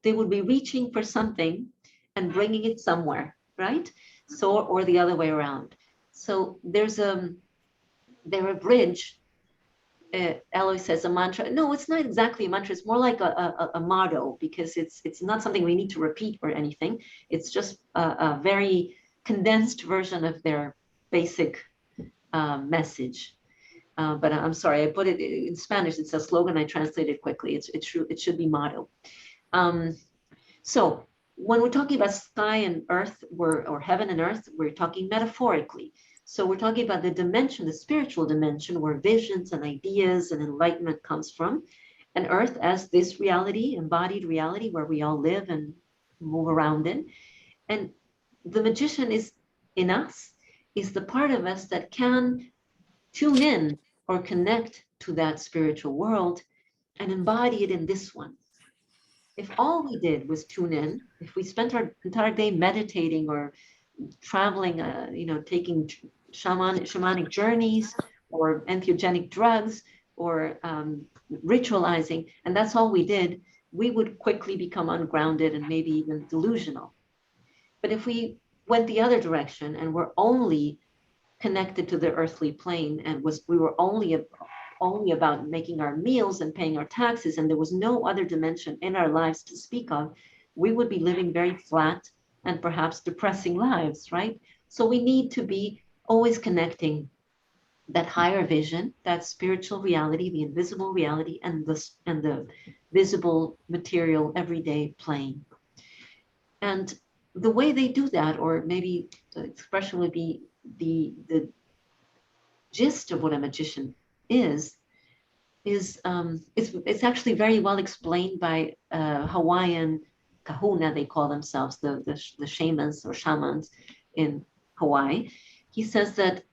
They would be reaching for something and bringing it somewhere, right? So, or the other way around. So there's a bridge. Eloy says a mantra. No, it's not exactly a mantra. It's more like a motto, because it's not something we need to repeat or anything. It's just a very condensed version of their basic message. But I'm sorry, I put it in Spanish. It's a slogan. I translated quickly. It should be motto. So when we're talking about sky and earth, or heaven and earth, we're talking metaphorically. So we're talking about the dimension, the spiritual dimension, where visions and ideas and enlightenment comes from, and earth as this reality, embodied reality, where we all live and move around in. And the magician is in us, is the part of us that can tune in or connect to that spiritual world and embody it in this one. If all we did was tune in, if we spent our entire day meditating or traveling, taking shamanic journeys or entheogenic drugs or ritualizing, and that's all we did, we would quickly become ungrounded and maybe even delusional. But if we went the other direction and were only connected to the earthly plane, and we were only about making our meals and paying our taxes, and there was no other dimension in our lives to speak of, we would be living very flat and perhaps depressing lives, right? So we need to be always connecting that higher vision, that spiritual reality, the invisible reality, and the visible material everyday plane. And the way they do that, or maybe the expression would be the gist of what a magician is it's actually very well explained by Hawaiian kahuna, they call themselves, the shamans or shamans in Hawaii. He says that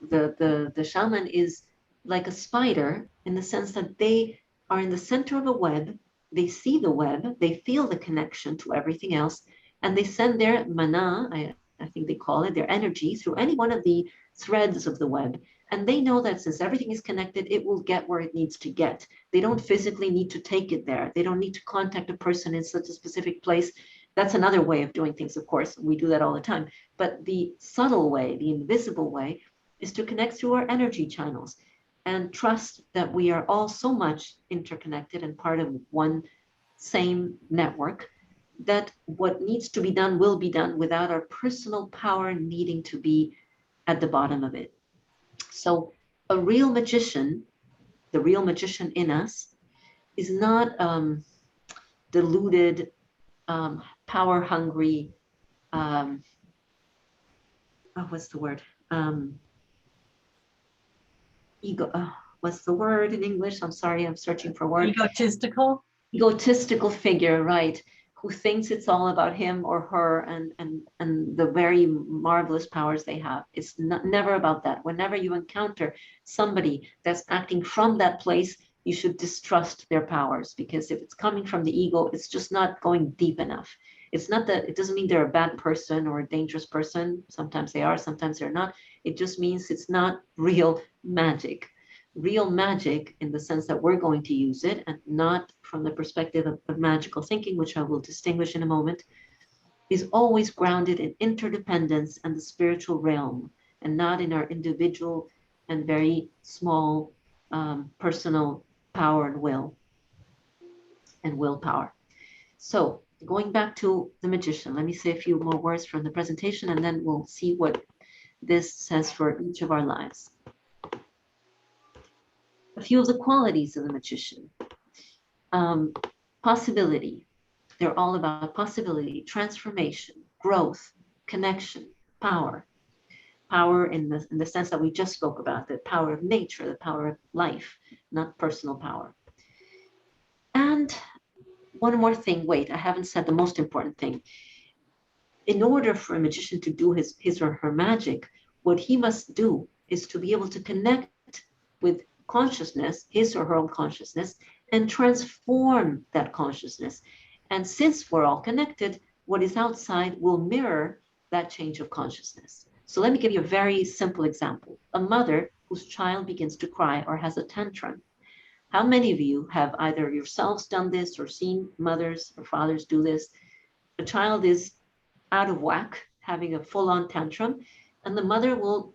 the shaman is like a spider, in the sense that they are in the center of a web, they see the web, they feel the connection to everything else, and they send their mana, I think they call it, their energy through any one of the threads of the web. And they know that since everything is connected, it will get where it needs to get. They don't physically need to take it there. They don't need to contact a person in such a specific place. That's another way of doing things, of course. We do that all the time. But the subtle way, the invisible way, is to connect through our energy channels and trust that we are all so much interconnected and part of one same network that what needs to be done will be done without our personal power needing to be at the bottom of it. So a real magician, the real magician in us, is not deluded, power hungry, what's the word? Ego, what's the word in English? I'm sorry, I'm searching for words. Egotistical? Egotistical figure, right, who thinks it's all about him or her and the very marvelous powers they have. It's never about that. Whenever you encounter somebody that's acting from that place, you should distrust their powers, because if it's coming from the ego, it's just not going deep enough. It's not that, it doesn't mean they're a bad person or a dangerous person. Sometimes they are, sometimes they're not. It just means it's not real magic. Real magic, in the sense that we're going to use it, and not from the perspective of magical thinking, which I will distinguish in a moment, is always grounded in interdependence and the spiritual realm, and not in our individual and very small personal power and will and willpower. So going back to the magician, let me say a few more words from the presentation, and then we'll see what this says for each of our lives. A few of the qualities of the magician. Possibility. They're all about possibility, transformation, growth, connection, power. Power in the sense that we just spoke about, the power of nature, the power of life, not personal power. And one more thing, wait, I haven't said the most important thing. In order for a magician to do his or her magic, what he must do is to be able to connect with consciousness, his or her own consciousness, and transform that consciousness. And since we're all connected, what is outside will mirror that change of consciousness. So let me give you a very simple example. A mother whose child begins to cry or has a tantrum. How many of you have either yourselves done this or seen mothers or fathers do this? A child is out of whack, having a full-on tantrum, and the mother will,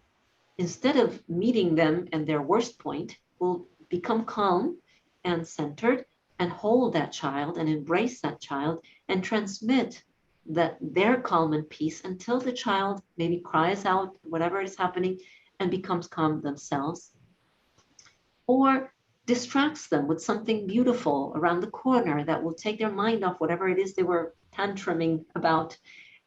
instead of meeting them at their worst point, will become calm and centered and hold that child and embrace that child and transmit that their calm and peace until the child maybe cries out, whatever is happening, and becomes calm themselves. Or distracts them with something beautiful around the corner that will take their mind off whatever it is they were tantruming about,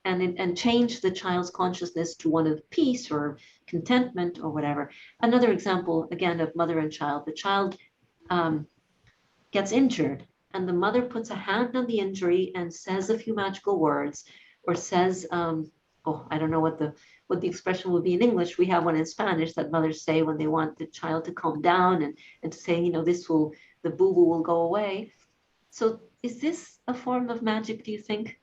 and change the child's consciousness to one of peace or contentment or whatever. Another example, again, of mother and child. The child gets injured, and the mother puts a hand on the injury and says a few magical words, or says, I don't know what the expression would be in English. We have one in Spanish that mothers say when they want the child to calm down and to say, the boo-boo will go away. So is this a form of magic, do you think?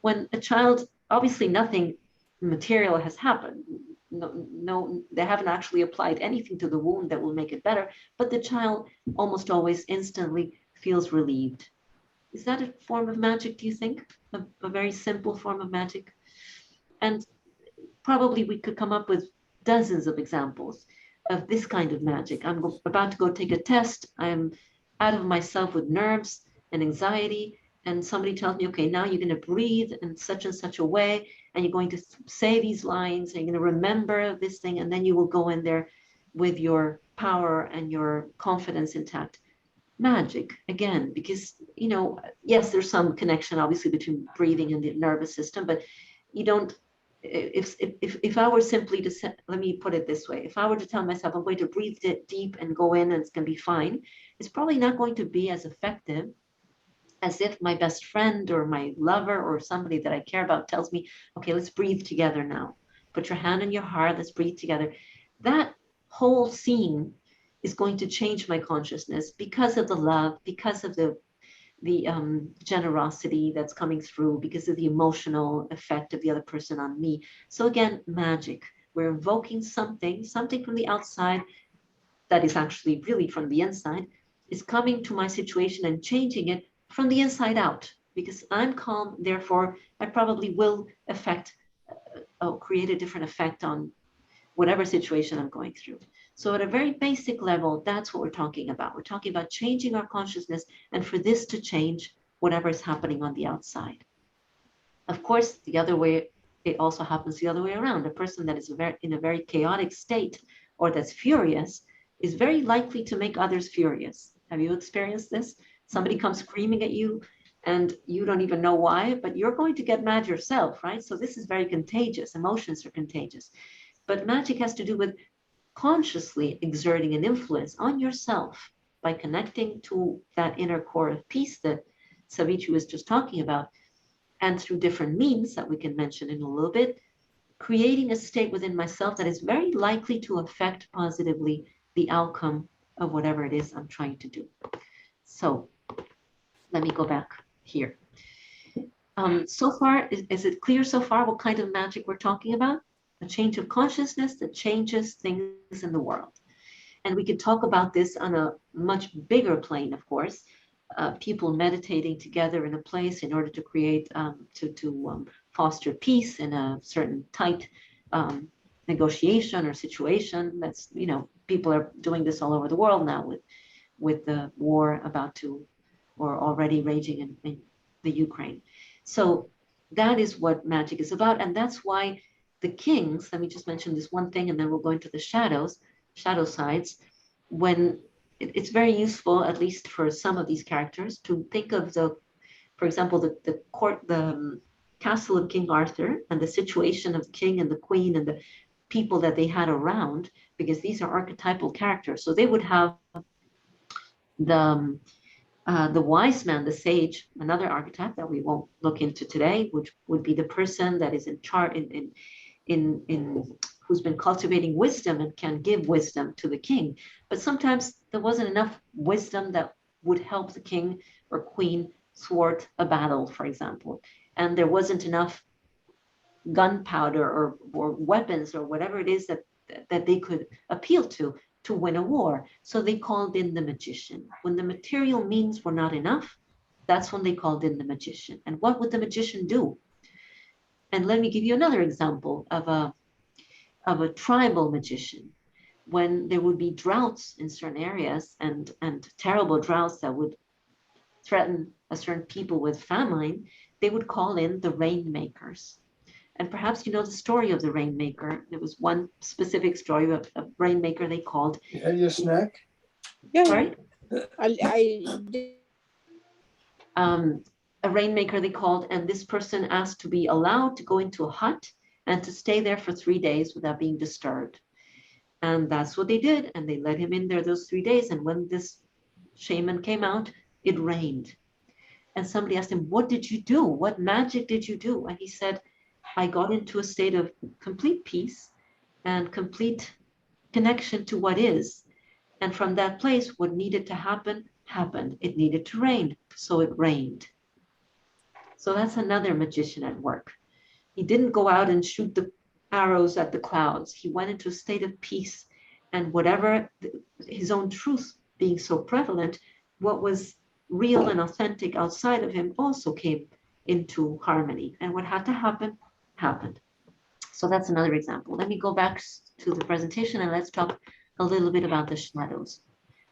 When a child, obviously nothing material has happened. No, they haven't actually applied anything to the wound that will make it better, but the child almost always instantly feels relieved. Is that a form of magic, do you think? A very simple form of magic? And probably we could come up with dozens of examples of this kind of magic. I'm about to go take a test. I'm out of myself with nerves and anxiety, and somebody tells me, okay, now you're going to breathe in such and such a way, and you're going to say these lines, and you're going to remember this thing, and then you will go in there with your power and your confidence intact. Magic, again, because, yes, there's some connection, obviously, between breathing and the nervous system, but you don't, if I were simply to say, let me put it this way, if I were to tell myself I'm going to breathe deep and go in and it's going to be fine, it's probably not going to be as effective as if my best friend or my lover or somebody that I care about tells me, okay, let's breathe together now. Put your hand on your heart, let's breathe together. That whole scene is going to change my consciousness because of the love, because of the the generosity that's coming through because of the emotional effect of the other person on me. So again, magic. We're invoking something from the outside that is actually really from the inside, is coming to my situation and changing it from the inside out. Because I'm calm, therefore, I probably will create a different effect on whatever situation I'm going through. So at a very basic level, that's what we're talking about. We're talking about changing our consciousness, and for this to change whatever is happening on the outside. Of course, the other way, it also happens the other way around. A person that is in a very chaotic state or that's furious is very likely to make others furious. Have you experienced this? Somebody comes screaming at you and you don't even know why, but you're going to get mad yourself, right? So this is very contagious. Emotions are contagious. But magic has to do with consciously exerting an influence on yourself by connecting to that inner core of peace that Savitri was just talking about, and through different means that we can mention in a little bit, creating a state within myself that is very likely to affect positively the outcome of whatever it is I'm trying to do. So let me go back here. So far, is it clear so far what kind of magic we're talking about? A change of consciousness that changes things in the world. And we could talk about this on a much bigger plane, of course. People meditating together in a place in order to create, to foster peace in a certain tight negotiation or situation. That's, you know, people are doing this all over the world now with the war about to, or already raging in the Ukraine. So that is what magic is about. And that's why the kings, let me just mention this one thing and then we'll go into the shadow sides. When it's very useful, at least for some of these characters, to think of for example, the court, the castle of King Arthur and the situation of the king and the queen and the people that they had around, because these are archetypal characters. So they would have the wise man, the sage, another archetype that we won't look into today, which would be the person that is in charge, who's been cultivating wisdom and can give wisdom to the king. But sometimes there wasn't enough wisdom that would help the king or queen thwart a battle, for example. And there wasn't enough gunpowder or weapons or whatever it is that they could appeal to win a war. So they called in the magician. When the material means were not enough, that's when they called in the magician. And what would the magician do? And let me give you another example of a tribal magician. When there would be droughts in certain areas and terrible droughts that would threaten a certain people with famine, they would call in the rainmakers. And perhaps you know the story of the rainmaker. There was one specific story of a rainmaker they called. You had your snack? Yeah. Sorry? I did. A rainmaker they called, and this person asked to be allowed to go into a hut and to stay there for 3 days without being disturbed. And that's what they did. And they let him in there those 3 days. And when this shaman came out, it rained. And somebody asked him, what did you do? What magic did you do? And he said, I got into a state of complete peace and complete connection to what is. And from that place, what needed to happen, happened. It needed to rain, so it rained. So that's another magician at work. He didn't go out and shoot the arrows at the clouds. He went into a state of peace. And whatever his own truth being so prevalent, what was real and authentic outside of him also came into harmony. And what had to happen, happened. So that's another example. Let me go back to the presentation and let's talk a little bit about the shadows.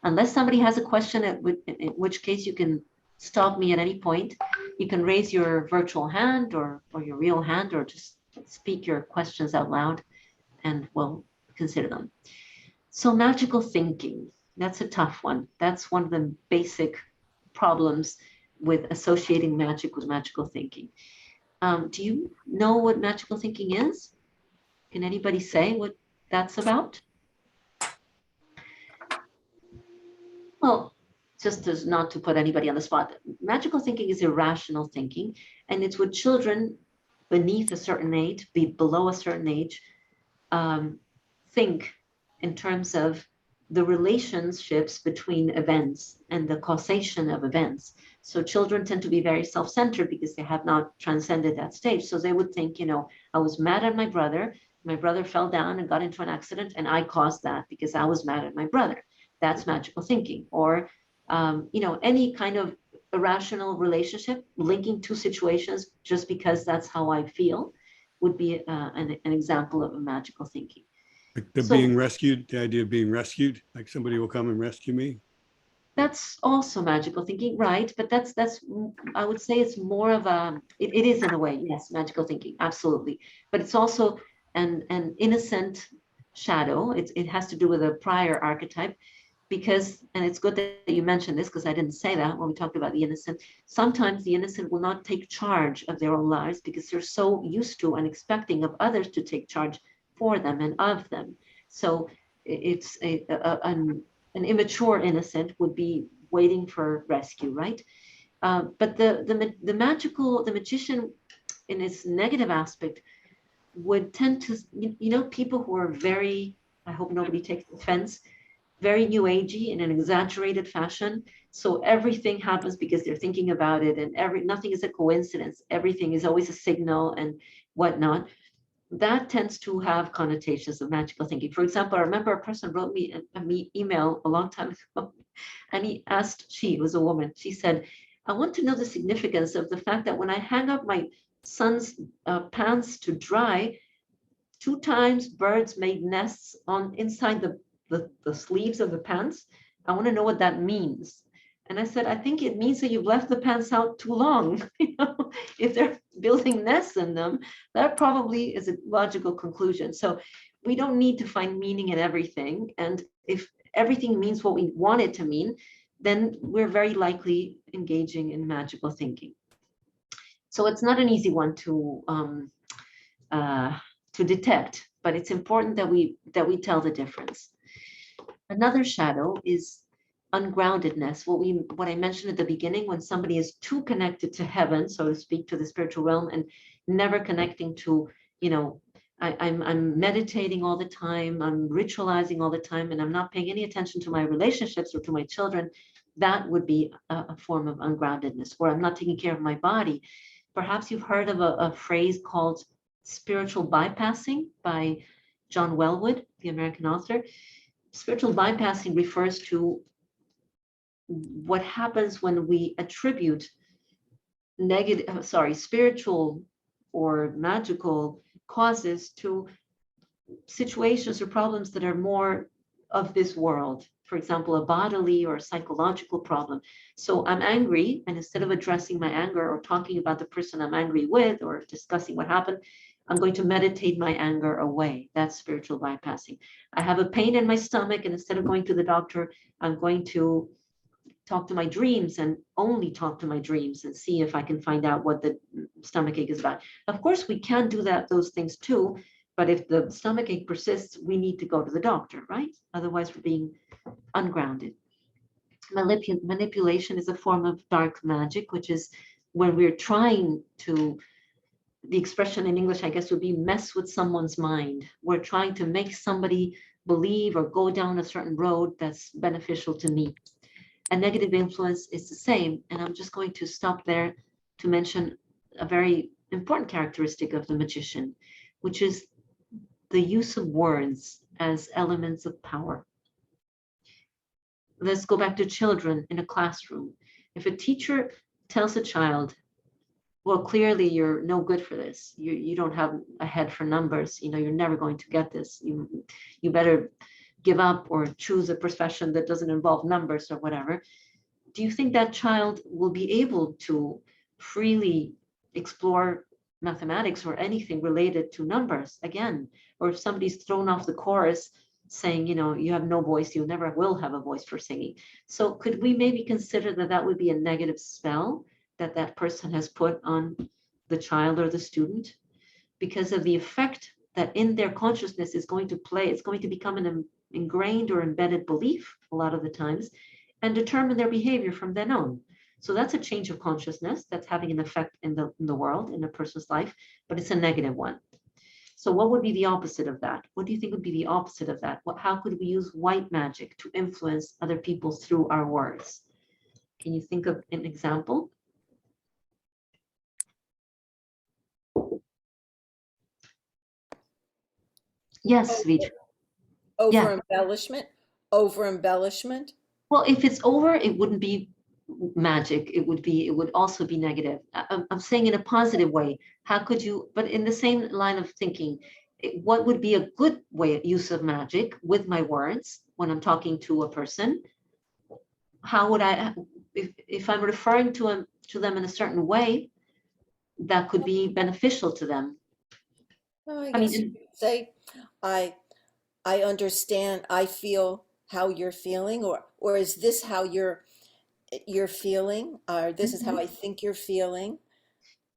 Unless somebody has a question, in which case you can stop me at any point. You can raise your virtual hand or your real hand, or just speak your questions out loud and we'll consider them. So magical thinking, that's a tough one. That's one of the basic problems with associating magic with magical thinking. Do you know what magical thinking is? Can anybody say what that's about? Well, just as not to put anybody on the spot, magical thinking is irrational thinking, and it's what children beneath a certain age, below a certain age, think in terms of the relationships between events and the causation of events. So children tend to be very self-centered because they have not transcended that stage. So they would think, I was mad at my brother fell down and got into an accident, and I caused that because I was mad at my brother. That's magical thinking. Or, any kind of irrational relationship linking two situations just because that's how I feel would be an example of a magical thinking. Like the So- being rescued, the idea of being rescued, like somebody will come and rescue me. That's also magical thinking, right? But that's I would say it's more of it is in a way, yes, magical thinking, absolutely. But it's also an innocent shadow. It has to do with a prior archetype, because, and it's good that you mentioned this because I didn't say that when we talked about the innocent. Sometimes the innocent will not take charge of their own lives because they're so used to and expecting of others to take charge for them and of them. So it's an immature innocent would be waiting for rescue, right? But the magician in its negative aspect would tend to, people who are very, I hope nobody takes offense, very new agey in an exaggerated fashion. So everything happens because they're thinking about it, and nothing is a coincidence. Everything is always a signal and whatnot. That tends to have connotations of magical thinking. For example, I remember a person wrote me an email a long time ago, and he asked, she was a woman, she said, I want to know the significance of the fact that when I hang up my son's pants to dry, 2 times birds made nests on inside the sleeves of the pants. I want to know what that means. And I said, I think it means that you've left the pants out too long. If they're building nests in them, that probably is a logical conclusion. So we don't need to find meaning in everything. And if everything means what we want it to mean, then we're very likely engaging in magical thinking. So it's not an easy one to detect, but it's important that we tell the difference. Another shadow is ungroundedness. What I mentioned at the beginning, when somebody is too connected to heaven, so to speak, to the spiritual realm, and never connecting to, I'm meditating all the time, I'm ritualizing all the time, and I'm not paying any attention to my relationships or to my children. That would be a form of ungroundedness, where I'm not taking care of my body. Perhaps you've heard of a phrase called spiritual bypassing by John Wellwood, the American author. Spiritual bypassing refers to what happens when we attribute spiritual or magical causes to situations or problems that are more of this world. For example, a bodily or psychological problem. So I'm angry, and instead of addressing my anger or talking about the person I'm angry with or discussing what happened, I'm going to meditate my anger away. That's spiritual bypassing. I have a pain in my stomach, and instead of going to the doctor, I'm going to talk to my dreams and only talk to my dreams and see if I can find out what the stomach ache is about. Of course, we can do those things too, but if the stomach ache persists, we need to go to the doctor, right? Otherwise, we're being ungrounded. Manipulation is a form of dark magic, which is when we're trying to, the expression in English, I guess, would be mess with someone's mind. We're trying to make somebody believe or go down a certain road that's beneficial to me. A negative influence is the same. And I'm just going to stop there to mention a very important characteristic of the magician, which is the use of words as elements of power. Let's go back to children in a classroom. If a teacher tells a child, well, clearly you're no good for this. You don't have a head for numbers. You're never going to get this. You better give up or choose a profession that doesn't involve numbers or whatever. Do you think that child will be able to freely explore mathematics or anything related to numbers again? Or if somebody's thrown off the chorus saying, you have no voice, you never will have a voice for singing. So could we maybe consider that would be a negative spell that person has put on the child or the student, because of the effect that in their consciousness is going to play? It's going to become an ingrained or embedded belief a lot of the times and determine their behavior from then on. So that's a change of consciousness that's having an effect in the world, in a person's life, but it's a negative one. So what would be the opposite of that? What do you think would be the opposite of that? How could we use white magic to influence other people through our words? Can you think of an example? Yes, Vitra. Over embellishment. Over embellishment. Well, if it's over, it wouldn't be magic. It would also be negative. I'm saying in a positive way. How could you, but in the same line of thinking, what would be a good use of magic with my words when I'm talking to a person? How would I, if I'm referring to them in a certain way, that could be beneficial to them? Well, I guess you could say, I understand, I feel how you're feeling, or is this how you're feeling, or this is how I think you're feeling.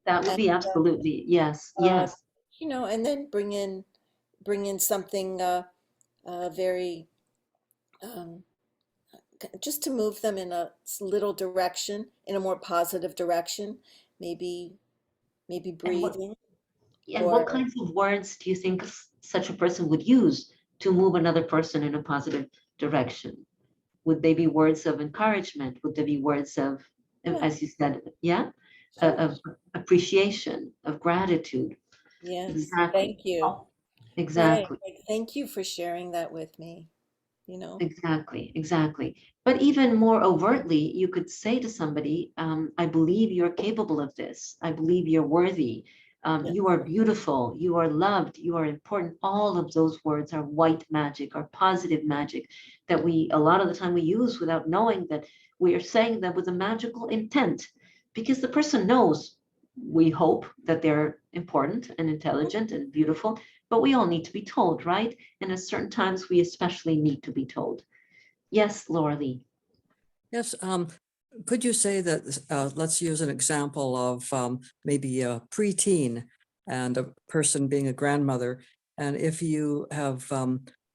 That would be absolutely, yes, yes. You know, and then bring in something very just to move them in a little direction, in a more positive direction, maybe breathing. And what kinds of words do you think such a person would use to move another person in a positive direction? Would they be words of encouragement? Would they be words of, as you said, of appreciation, of gratitude? Yes, exactly. Thank you. Exactly. Right. Thank you for sharing that with me. You know. Exactly. But even more overtly, you could say to somebody, I believe you're capable of this. I believe you're worthy. You are beautiful. You are loved. You are important. All of those words are white magic or positive magic that a lot of the time we use without knowing that we are saying them with a magical intent, because the person knows, we hope, that they're important and intelligent and beautiful, but we all need to be told, right? And at certain times, we especially need to be told. Yes, Laura Lee. Yes. Could you say that, let's use an example of maybe a preteen and a person being a grandmother. And if you have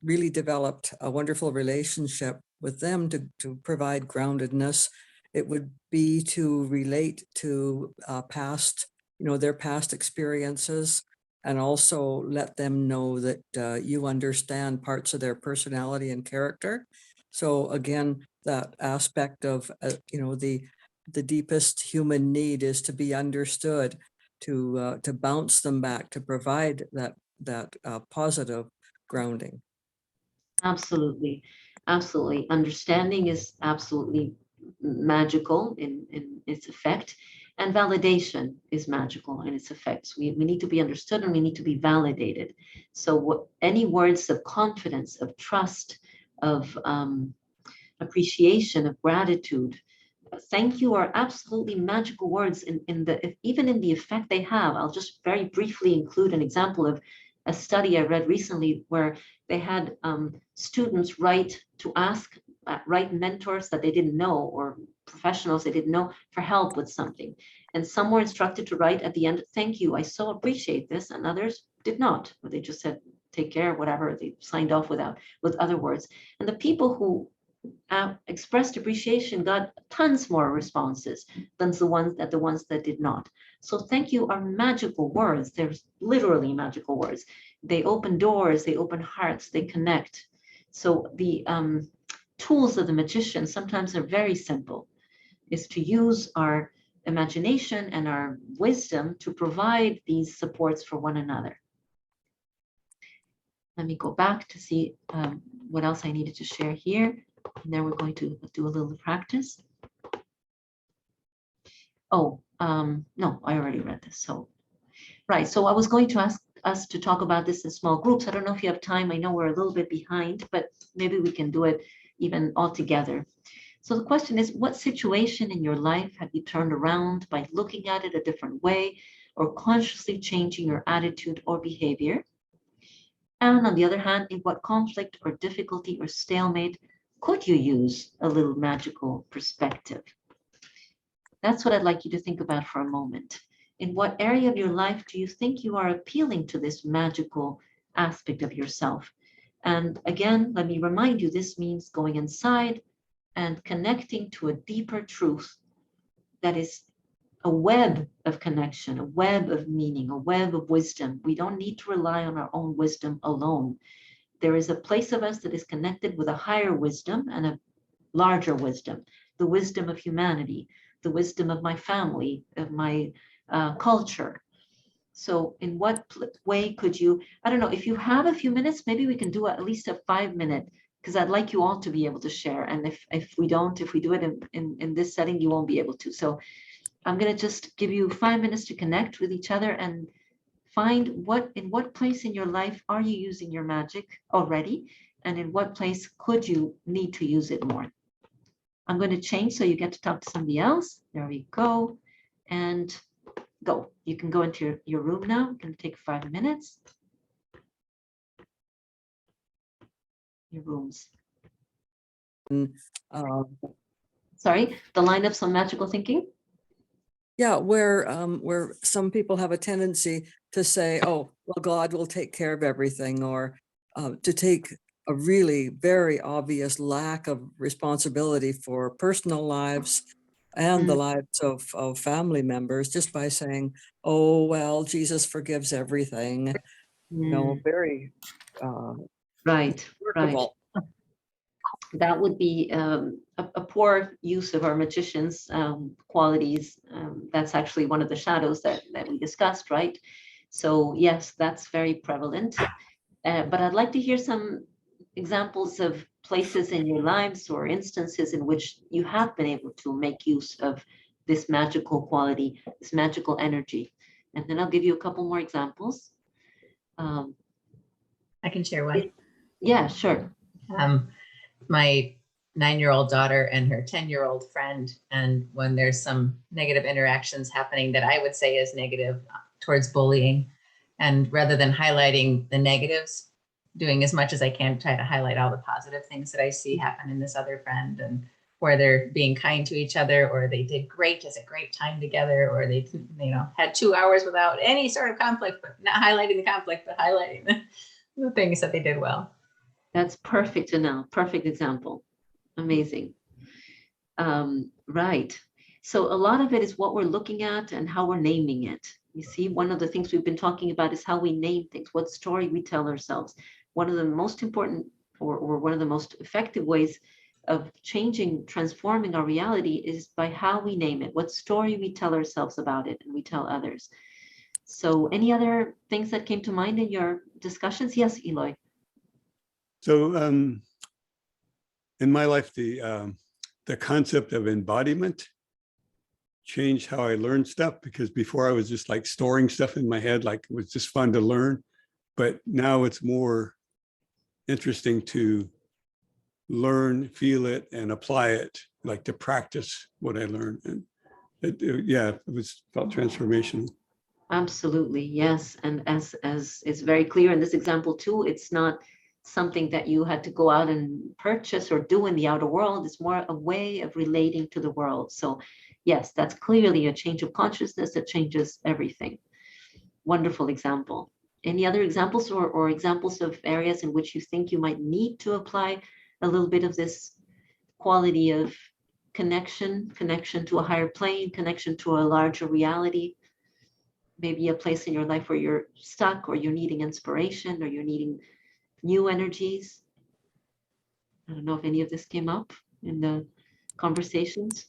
really developed a wonderful relationship with them to provide groundedness, it would be to relate to past, their past experiences, and also let them know that you understand parts of their personality and character. So again, that aspect of, the deepest human need is to be understood, to bounce them back, to provide that positive grounding. Absolutely. Understanding is absolutely magical in its effect, and validation is magical in its effects. We need to be understood and we need to be validated. So any words of confidence, of trust, of appreciation, of gratitude, thank you, are absolutely magical words even in the effect they have. I'll just very briefly include an example of a study I read recently where they had students write mentors that they didn't know, or professionals they didn't know, for help with something. And some were instructed to write at the end, thank you, I so appreciate this, and others did not, or they just said, take care, whatever, they signed off with other words. And the people who expressed appreciation got tons more responses than the ones that did not. So thank you are magical words. They're literally magical words. They open doors, they open hearts, they connect. So the tools of the magician sometimes are very simple, is to use our imagination and our wisdom to provide these supports for one another. Let me go back to see what else I needed to share here. And then we're going to do a little practice. Oh, no, I already read this. So, right. So I was going to ask us to talk about this in small groups. I don't know if you have time. I know we're a little bit behind, but maybe we can do it even all together. So the question is, what situation in your life have you turned around by looking at it a different way, or consciously changing your attitude or behavior? And on the other hand, in what conflict or difficulty or stalemate could you use a little magical perspective? That's what I'd like you to think about for a moment. In what area of your life do you think you are appealing to this magical aspect of yourself? And again, let me remind you, this means going inside and connecting to a deeper truth that is a web of connection, a web of meaning, a web of wisdom. We don't need to rely on our own wisdom alone. There is a place of us that is connected with a higher wisdom and a larger wisdom, the wisdom of humanity, the wisdom of my family, of my culture. So in what way could you, I don't know, if you have a few minutes, maybe we can do at least a 5-minute, because I'd like you all to be able to share. And if we do it in this setting, you won't be able to. So I'm going to just give you 5 minutes to connect with each other and find in what place in your life are you using your magic already, and in what place could you need to use it more. I'm going to change so you get to talk to somebody else. There we go. And go. You can go into your room now. It's going to take 5 minutes. Your rooms. Sorry, the lineups on magical thinking? Yeah, where some people have a tendency to say, oh, well, God will take care of everything, or to take a really very obvious lack of responsibility for personal lives and the lives of family members just by saying, oh, well, Jesus forgives everything. You know, very right. That would be a poor use of our magicians' qualities. That's actually one of the shadows that we discussed, right? So yes, that's very prevalent. But I'd like to hear some examples of places in your lives or instances in which you have been able to make use of this magical quality, this magical energy. And then I'll give you a couple more examples. I can share one. Yeah, sure. My 9-year-old daughter and her 10-year-old friend, and when there's some negative interactions happening that I would say is negative towards bullying, and rather than highlighting the negatives, doing as much as I can to try to highlight all the positive things that I see happen in this other friend, and where they're being kind to each other, or they did great as a great time together, or they, had 2 hours without any sort of conflict, but not highlighting the conflict, but highlighting the things that they did well. That's perfect, Janelle. Perfect example. Amazing. Right. So a lot of it is what we're looking at and how we're naming it. You see, one of the things we've been talking about is how we name things, what story we tell ourselves. One of the most important or one of the most effective ways of transforming our reality is by how we name it, what story we tell ourselves about it and we tell others. So any other things that came to mind in your discussions? Yes, Eloy. So in my life, the concept of embodiment changed how I learned stuff, because before I was just like storing stuff in my head, like it was just fun to learn. But now it's more interesting to learn, feel it, and apply it, like to practice what I learned. And it felt transformational. Absolutely, yes. And as it's very clear in this example too, it's not something that you had to go out and purchase or do in the outer world. It's more a way of relating to the world. So yes, that's clearly a change of consciousness that changes everything. Wonderful example. Any other examples or examples of areas in which you think you might need to apply a little bit of this quality of connection to a higher plane, connection to a larger reality? Maybe a place in your life where you're stuck, or you're needing inspiration, or you're needing new energies. I don't know if any of this came up in the conversations.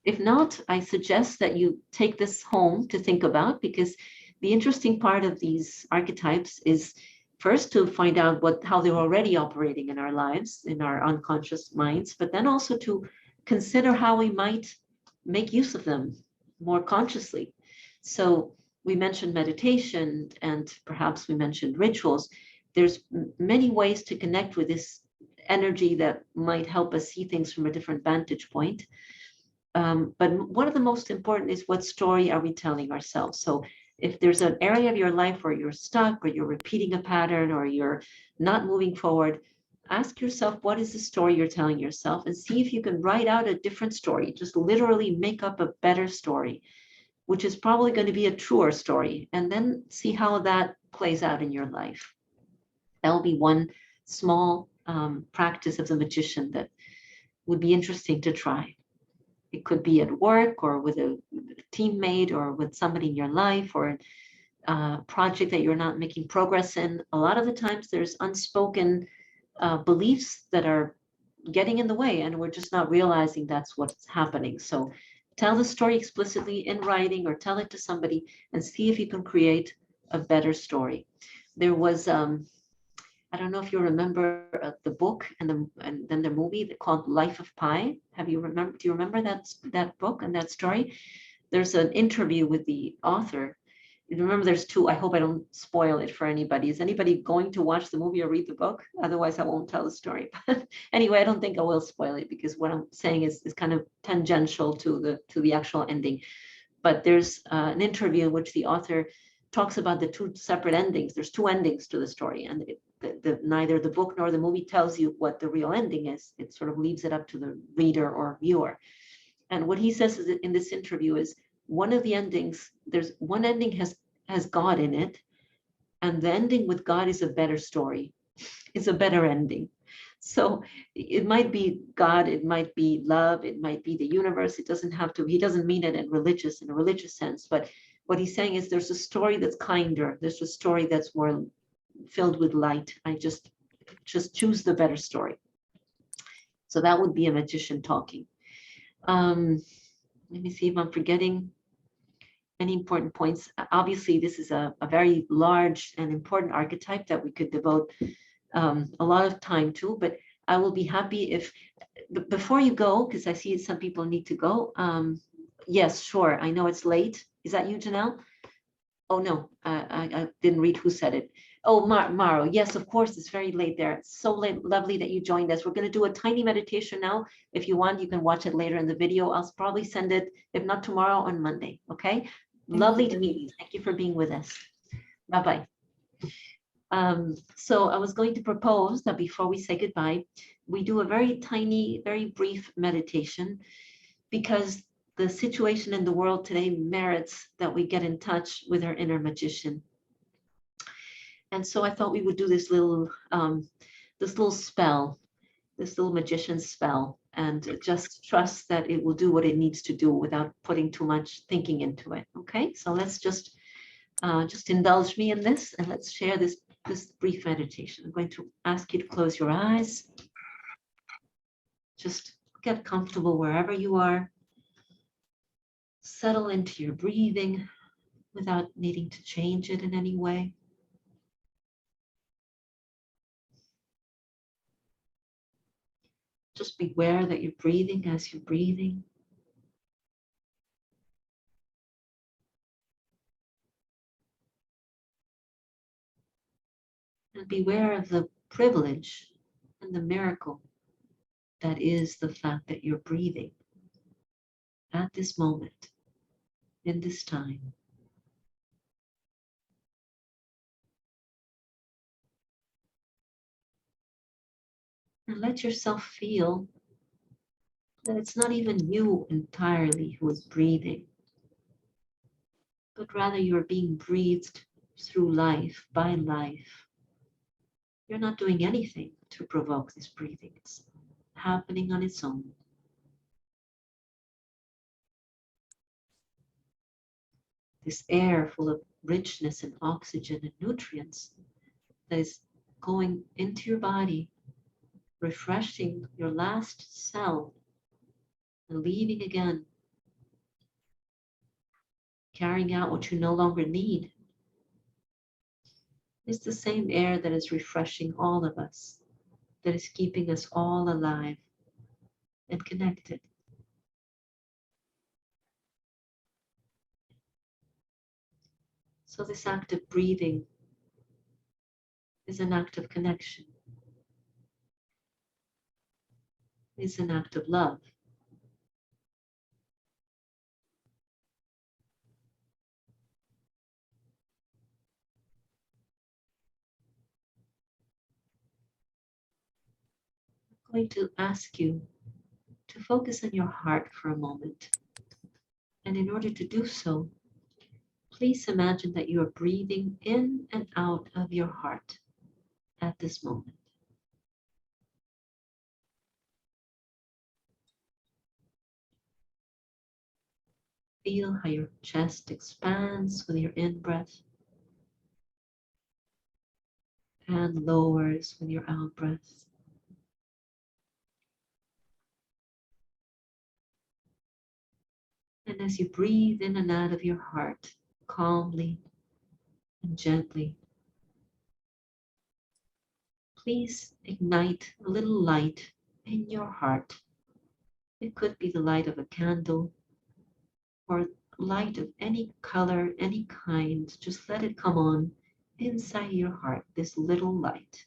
If not, I suggest that you take this home to think about, because the interesting part of these archetypes is first to find out how they're already operating in our lives, in our unconscious minds, but then also to consider how we might make use of them more consciously. So we mentioned meditation, and perhaps we mentioned rituals. There's many ways to connect with this energy that might help us see things from a different vantage point. But one of the most important is, what story are we telling ourselves? So if there's an area of your life where you're stuck, or you're repeating a pattern, or you're not moving forward, ask yourself, what is the story you're telling yourself? And see if you can write out a different story. Just literally make up a better story, which is probably going to be a truer story, and then see how that plays out in your life. That'll be one small practice of the magician that would be interesting to try. It could be at work or with a teammate or with somebody in your life or a project that you're not making progress in. A lot of the times there's unspoken beliefs that are getting in the way and we're just not realizing that's what's happening. So tell the story explicitly in writing or tell it to somebody and see if you can create a better story. There was, I don't know if you remember the book and then the movie called Life of Pi. Do you remember that book and that story? There's an interview with the author. You remember there's two. I hope I don't spoil it for anybody. Is anybody going to watch the movie or read the book? Otherwise, I won't tell the story. But anyway, I don't think I will spoil it because what I'm saying is kind of tangential to the actual ending. But there's an interview in which the author talks about the two separate endings. There's two endings to the story, and neither the book nor the movie tells you what the real ending is. It sort of leaves it up to the reader or viewer. And what he says is in this interview is one of the endings, there's one ending has God in it, and the ending with God is a better story. It's a better ending. So it might be God, it might be love, it might be the universe. It doesn't have to, he doesn't mean it in a religious sense, but what he's saying is there's a story that's kinder. There's a story that's more filled with light. I just choose the better story. So that would be a magician talking. Let me see if I'm forgetting any important points. Obviously, this is a very large and important archetype that we could devote a lot of time to, but I will be happy if, before you go, because I see some people need to go. Yes, sure, I know it's late. Is that you, Janelle? Oh, no, I didn't read who said it. Oh, Maro, yes, of course, it's very late there. It's so lovely that you joined us. We're going to do a tiny meditation now. If you want, you can watch it later in the video. I'll probably send it, if not tomorrow, on Monday, okay? Lovely to meet you. Thank you for being with us. Bye-bye. So I was going to propose that before we say goodbye, we do a very tiny, very brief meditation, because the situation in the world today merits that we get in touch with our inner magician. And so I thought we would do this little spell, this little magician spell, and just trust that it will do what it needs to do without putting too much thinking into it. Okay, so let's just indulge me in this, and let's share this brief meditation. I'm going to ask you to close your eyes. Just get comfortable wherever you are. Settle into your breathing without needing to change it in any way. Just be aware that you're breathing as you're breathing. And beware of the privilege and the miracle that is the fact that you're breathing at this moment, in this time. And let yourself feel that it's not even you entirely who is breathing, but rather you're being breathed through life, by life. You're not doing anything to provoke this breathing. It's happening on its own. This air full of richness and oxygen and nutrients that is going into your body, refreshing your last cell and leaving again, carrying out what you no longer need. It's the same air that is refreshing all of us, that is keeping us all alive and connected. So this act of breathing is an act of connection. It's an act of love. I'm going to ask you to focus on your heart for a moment. And in order to do so, please imagine that you are breathing in and out of your heart at this moment. Feel how your chest expands with your in-breath and lowers with your out-breath. And as you breathe in and out of your heart, calmly and gently, please ignite a little light in your heart. It could be the light of a candle or light of any color, any kind. Just let it come on inside your heart, this little light.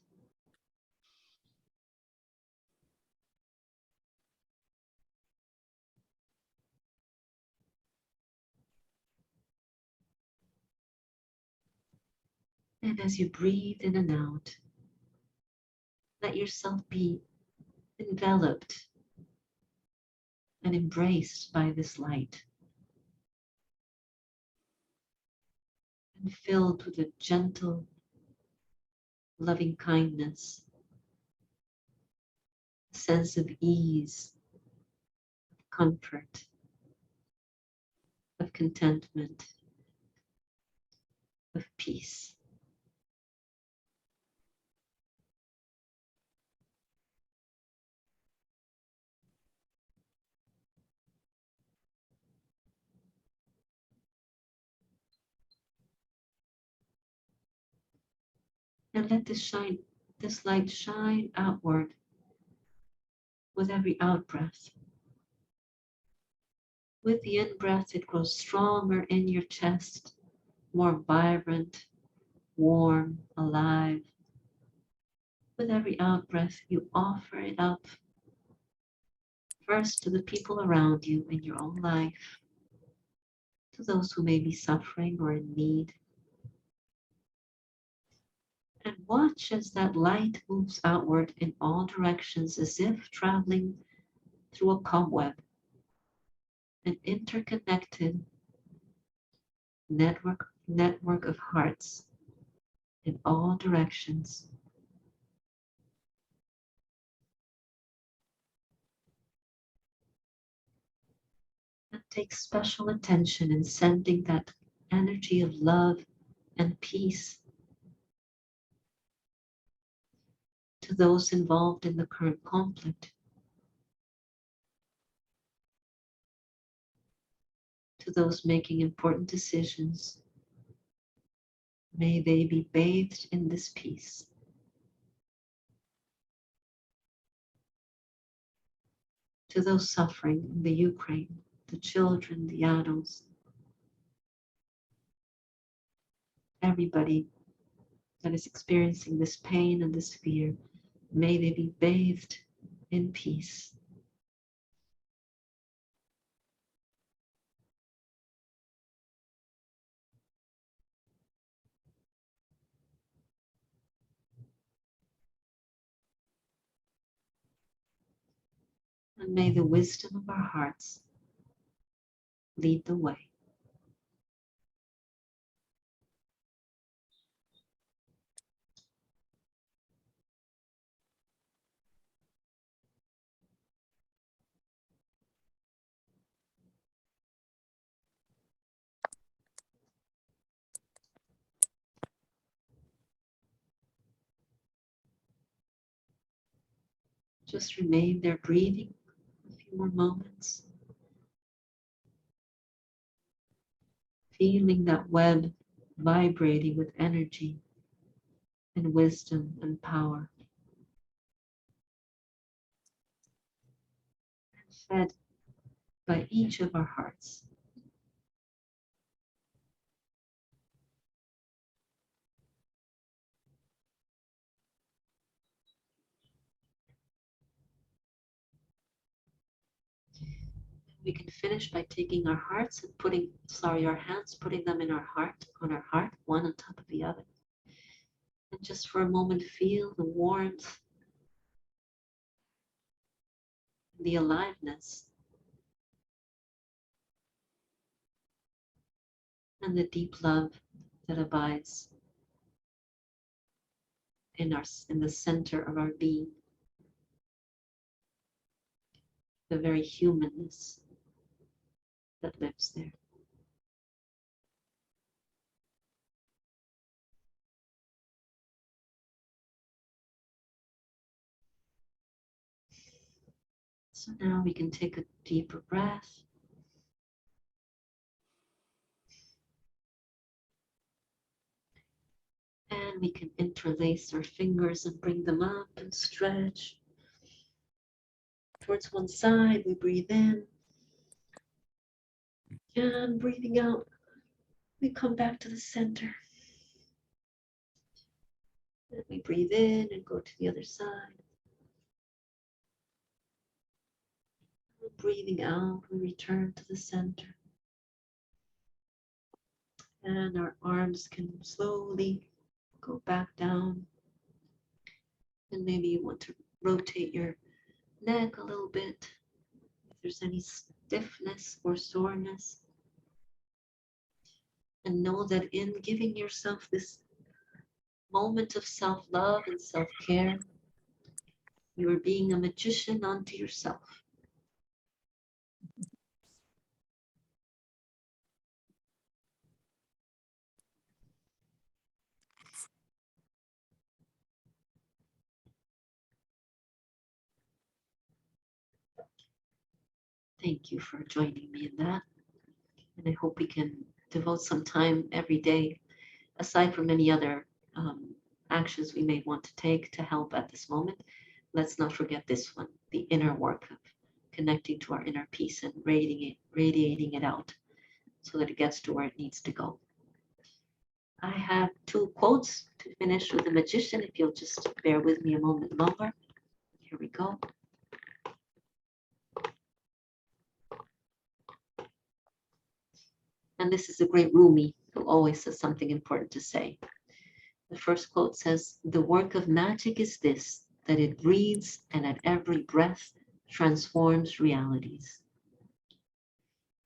And as you breathe in and out, let yourself be enveloped and embraced by this light and filled with a gentle, loving kindness, a sense of ease, of comfort, of contentment, of peace. And let this light shine outward with every out-breath. With the in-breath, it grows stronger in your chest, more vibrant, warm, alive. With every out-breath, you offer it up first to the people around you in your own life, to those who may be suffering or in need. And watch as that light moves outward in all directions as if traveling through a cobweb, an interconnected network of hearts in all directions. And take special attention in sending that energy of love and peace to those involved in the current conflict, to those making important decisions. May they be bathed in this peace. To those suffering in the Ukraine, the children, the adults, everybody that is experiencing this pain and this fear, may they be bathed in peace. And may the wisdom of our hearts lead the way. Just remain there breathing a few more moments. Feeling that web vibrating with energy and wisdom and power. Fed by each of our hearts. We can finish by taking our hearts and our hands, putting them in our heart, on our heart, one on top of the other. And just for a moment, feel the warmth, the aliveness, and the deep love that abides in the center of our being. The very humanness that lives there. So now we can take a deeper breath. And we can interlace our fingers and bring them up and stretch. Towards one side, we breathe in. And breathing out, we come back to the center. And we breathe in and go to the other side. And breathing out, we return to the center. And our arms can slowly go back down. And maybe you want to rotate your neck a little bit. If there's any stiffness or soreness. And know that in giving yourself this moment of self-love and self-care, you are being a magician unto yourself. Thank you for joining me in that. And I hope we can devote some time every day, aside from any other actions we may want to take to help at this moment. Let's not forget this one, the inner work of connecting to our inner peace and radiating it out so that it gets to where it needs to go. I have 2 quotes to finish with the magician, if you'll just bear with me a moment longer. Here we go. And this is a great Rumi who always says something important to say. The first quote says, "The work of magic is this, that it breathes and at every breath transforms realities."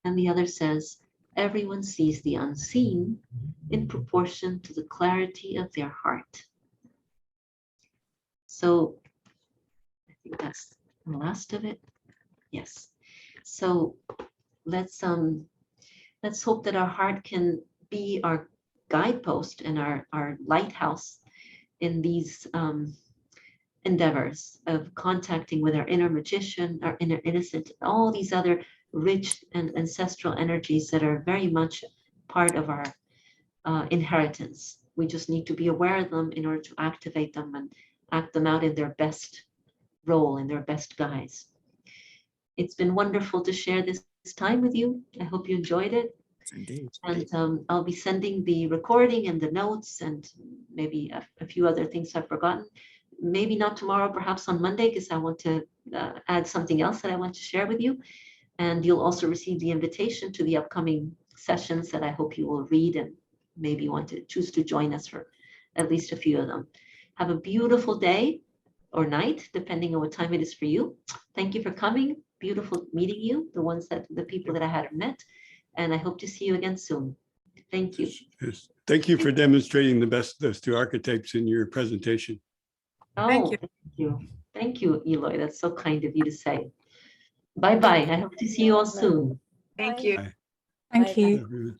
And the other says, "Everyone sees the unseen in proportion to the clarity of their heart." So I think that's the last of it. Yes. So let's hope that our heart can be our guidepost and our lighthouse in these endeavors of contacting with our inner magician, our inner innocent, all these other rich and ancestral energies that are very much part of our inheritance. We just need to be aware of them in order to activate them and act them out in their best role, in their best guise. It's been wonderful to share this time with you. I hope you enjoyed it. Indeed. And I'll be sending the recording and the notes and maybe a few other things I've forgotten. Maybe not tomorrow, perhaps on Monday, because I want to add something else that I want to share with you. And you'll also receive the invitation to the upcoming sessions that I hope you will read and maybe want to choose to join us for at least a few of them. Have a beautiful day or night, depending on what time it is for you. Thank you for coming. Beautiful meeting you, the people that I had met. And I hope to see you again soon. Thank you. Yes. Thank you for demonstrating those 2 archetypes in your presentation. Oh, Thank you. thank you. Thank you, Eloy. That's so kind of you to say. Bye-bye. I hope to see you all soon. Thank you. Bye. Thank you. Everyone.